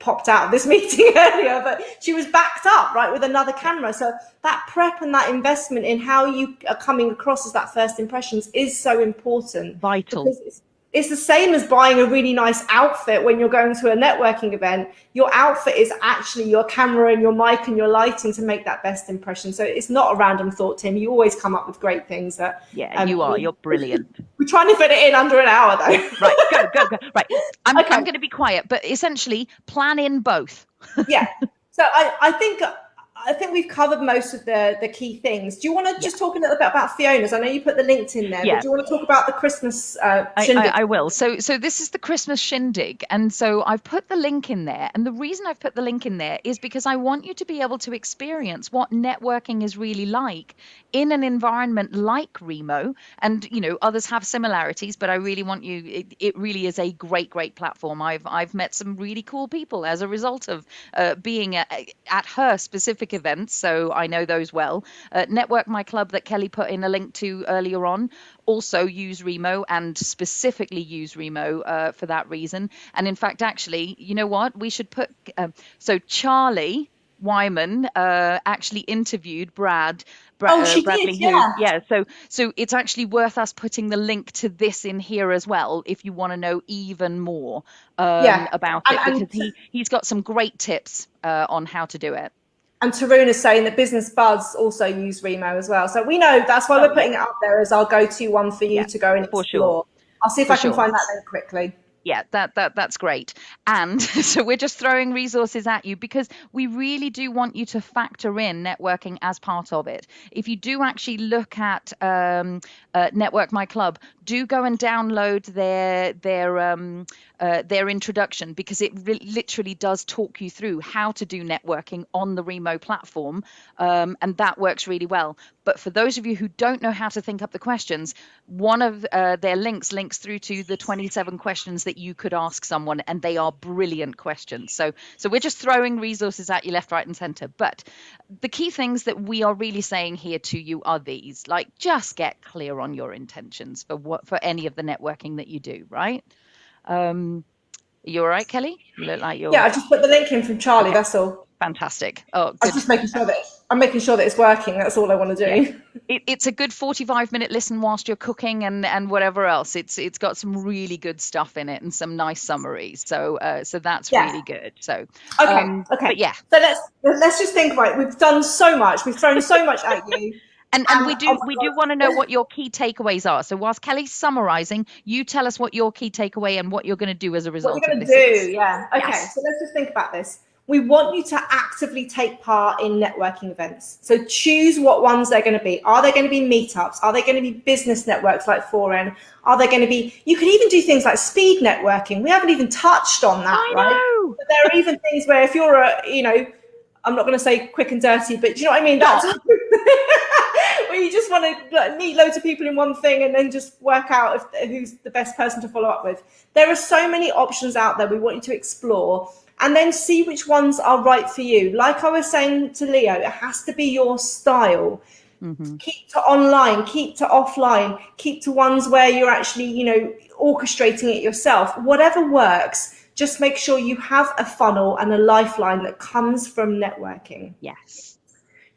[SPEAKER 2] popped out of this meeting earlier, but she was backed up, right, with another camera. So that prep and that investment in how you are coming across as that first impressions is so important.
[SPEAKER 1] Vital.
[SPEAKER 2] Because it's the same as buying a really nice outfit when you're going to a networking event. Your outfit is actually your camera and your mic and your lighting to make that best impression. So it's not a random thought, Tim. You always come up with great things. That
[SPEAKER 1] Yeah, you are. You're brilliant.
[SPEAKER 2] We're trying to fit it in under an hour, though.
[SPEAKER 1] Right, go. Right, I'm
[SPEAKER 2] Okay.
[SPEAKER 1] going to be quiet, but essentially plan in both.
[SPEAKER 2] Yeah. So I think we've covered most of the key things. Do you want to just talk a little bit about Fiona's? I know you put the links in there, but do you want to talk about the Christmas shindig?
[SPEAKER 1] I will. So this is the Christmas shindig, and so I've put the link in there. And the reason I've put the link in there is because I want you to be able to experience what networking is really like in an environment like Remo. And others have similarities, but I really want you. It really is a great platform. I've met some really cool people as a result of being at her specific events, so I know those well. Network My Club that Kelly put in a link to earlier on also use Remo, and specifically use Remo for that reason. And in fact, actually, you know what? We should put so Charlie Wyman actually interviewed
[SPEAKER 2] Oh, she did,
[SPEAKER 1] Bradley, who,
[SPEAKER 2] yeah.
[SPEAKER 1] yeah. So it's actually worth us putting the link to this in here as well if you want to know even more about it, because he's got some great tips on how to do it.
[SPEAKER 2] And Tarun is saying that Business Buzz also use Remo as well. So we know that's why we're putting it up there as our go-to one for you to go and explore.
[SPEAKER 1] Sure.
[SPEAKER 2] I'll see if I can find that link quickly.
[SPEAKER 1] Yeah, that's great. And so we're just throwing resources at you because we really do want you to factor in networking as part of it. If you do actually look at Network My Club, do go and download their their introduction, because it literally does talk you through how to do networking on the Remo platform, and that works really well. But for those of you who don't know how to think up the questions, one of their links through to the 27 questions that you could ask someone, and they are brilliant questions. So we're just throwing resources at you left, right, and center. But the key things that we are really saying here to you are these: like, just get clear on your intentions for any of the networking that you do, right? You all right, Kelly? You look like you're...
[SPEAKER 2] Yeah, I just put the link in from Charlie.
[SPEAKER 1] Okay.
[SPEAKER 2] That's all.
[SPEAKER 1] Fantastic. Oh, good.
[SPEAKER 2] I'm just making sure that it's working. That's all I want to do.
[SPEAKER 1] Yeah. It's a good 45-minute listen whilst you're cooking and whatever else. It's got some really good stuff in it and some nice summaries. So that's really good. So
[SPEAKER 2] okay.
[SPEAKER 1] But yeah.
[SPEAKER 2] So let's just think about it. We've done so much. We've thrown so much at you.
[SPEAKER 1] And we do want to know what your key takeaways are. So whilst Kelly's summarising, you tell us what your key takeaway and what you're going to do as a result of this is.
[SPEAKER 2] Yeah. Okay. Yes. So let's just think about this. We want you to actively take part in networking events. So choose what ones they're going to be. Are they going to be meetups? Are they going to be business networks like 4N? Are they going to be, you could even do things like speed networking. We haven't even touched on that,
[SPEAKER 1] I
[SPEAKER 2] right?
[SPEAKER 1] know.
[SPEAKER 2] But there are even things where if you're I'm not going to say quick and dirty, but do you know what I mean? That's where you just want to meet loads of people in one thing and then just work out who's the best person to follow up with. There are so many options out there we want you to explore, and then see which ones are right for you. Like I was saying to Leo, it has to be your style. Mm-hmm. Keep to online, keep to offline, keep to ones where you're actually, orchestrating it yourself. Whatever works, just make sure you have a funnel and a lifeline that comes from networking.
[SPEAKER 1] Yes.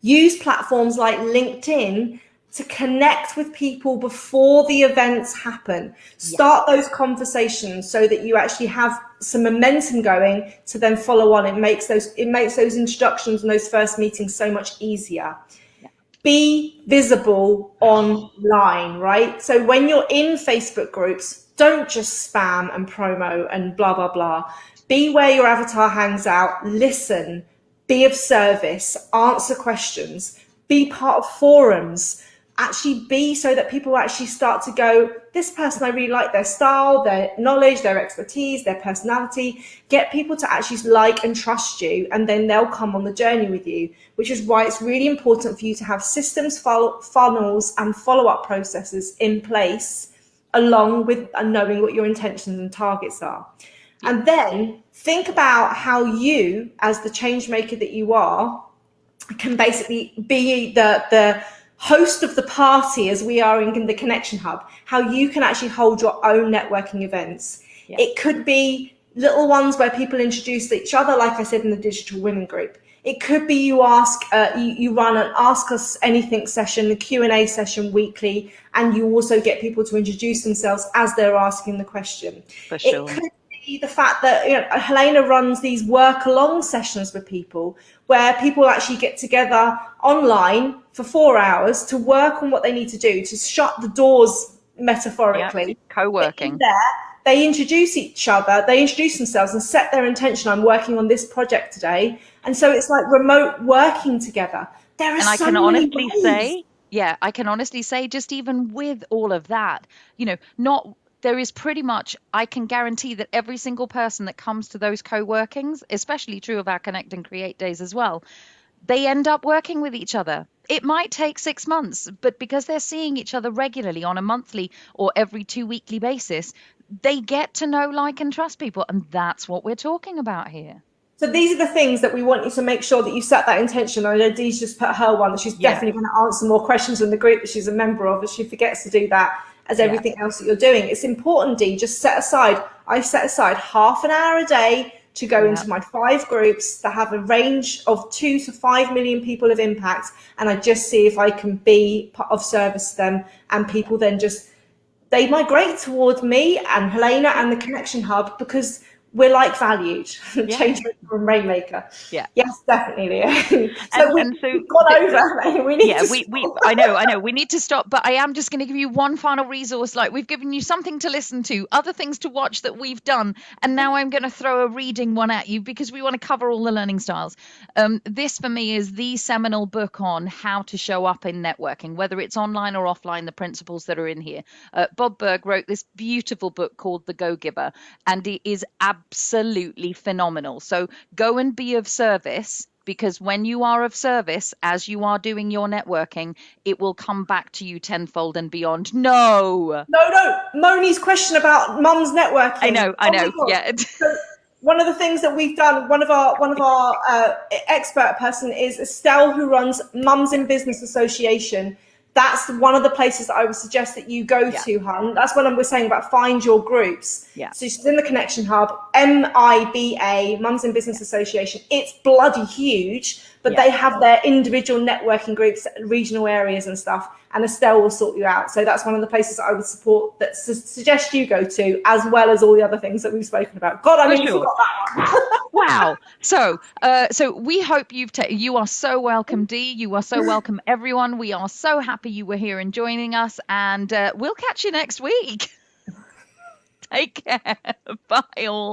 [SPEAKER 2] Use platforms like LinkedIn to connect with people before the events happen. Start those conversations so that you actually have some momentum going to then follow on. It makes those introductions and those first meetings so much easier. Yeah. Be visible online, right? So when you're in Facebook groups, don't just spam and promo and blah, blah, blah. Be where your avatar hangs out, listen, be of service, answer questions, be part of forums, actually be so that people actually start to go, this person, I really like their style, their knowledge, their expertise, their personality. Get people to actually like and trust you, and then they'll come on the journey with you, which is why it's really important for you to have systems, funnels and follow-up processes in place, along with knowing what your intentions and targets are. And then think about how you, as the change maker that you are, can basically be the host of the party, as we are in the Connection Hub, how you can actually hold your own networking events. Yeah. It could be little ones where people introduce each other, like I said in the Digital Women group. It could be you run an Ask Us Anything session, a Q&A session weekly, and you also get people to introduce themselves as they're asking the question.
[SPEAKER 1] For sure.
[SPEAKER 2] It could be the fact that Helena runs these work-along sessions with people where people actually get together online for 4 hours to work on what they need to do, to shut the doors metaphorically.
[SPEAKER 1] Yep. Co-working.
[SPEAKER 2] They introduce each other, they introduce themselves and set their intention. I'm working on this project today. And so it's like remote working together. There are so many ways.
[SPEAKER 1] I can honestly say, just even with all of that, there is pretty much, I can guarantee that every single person that comes to those co-workings, especially true of our Connect and Create days as well, they end up working with each other. It might take 6 months, but because they're seeing each other regularly on a monthly or every 2 weekly basis, they get to know, like, and trust people. And that's what we're talking about here.
[SPEAKER 2] So these are the things that we want you to make sure that you set that intention. I know Dee's just put her one that she's definitely going to answer more questions in the group that she's a member of, if she forgets to do that, as everything else that you're doing. It's important, Dee, just I set aside half an hour a day to go into my 5 groups that have a range of 2 to 5 million people of impact. And I just see if I can be of service to them, and people then they migrate towards me and Helena and the Connection Hub, because we're like valued.
[SPEAKER 1] Yeah.
[SPEAKER 2] Changemaker and Rainmaker.
[SPEAKER 1] Yeah.
[SPEAKER 2] Yes, definitely, Leo. So
[SPEAKER 1] And so
[SPEAKER 2] we've gone over. We need
[SPEAKER 1] yeah,
[SPEAKER 2] to
[SPEAKER 1] we
[SPEAKER 2] stop.
[SPEAKER 1] I know we need to stop, but I am just going to give you one final resource. Like, we've given you something to listen to, other things to watch that we've done, and now I'm going to throw a reading one at you because we want to cover all the learning styles. This for me is the seminal book on how to show up in networking, whether it's online or offline, the principles that are in here. Bob Berg wrote this beautiful book called The Go Giver, and it is absolutely phenomenal. So go and be of service, because when you are of service, as you are doing your networking, it will come back to you tenfold and beyond. No.
[SPEAKER 2] No. Moni's question about mum's networking.
[SPEAKER 1] I
[SPEAKER 2] Oh my
[SPEAKER 1] know.
[SPEAKER 2] God.
[SPEAKER 1] Yeah.
[SPEAKER 2] So one of the things that we've done, one of our expert person is Estelle, who runs Mums in Business Association. That's one of the places that I would suggest that you go to, hun. That's what we're saying about find your groups.
[SPEAKER 1] Yeah.
[SPEAKER 2] So she's in the Connection Hub, MIBA, Mums in Business Association. It's bloody huge, but they have their individual networking groups, regional areas and stuff, and Estelle will sort you out. So that's one of the places that I would suggest you go to, as well as all the other things that we've spoken about. God, I nearly forgot that one.
[SPEAKER 1] Wow. So we hope you are so welcome, Dee. You are so welcome, everyone. We are so happy you were here and joining us, and we'll catch you next week. Take care. Bye all.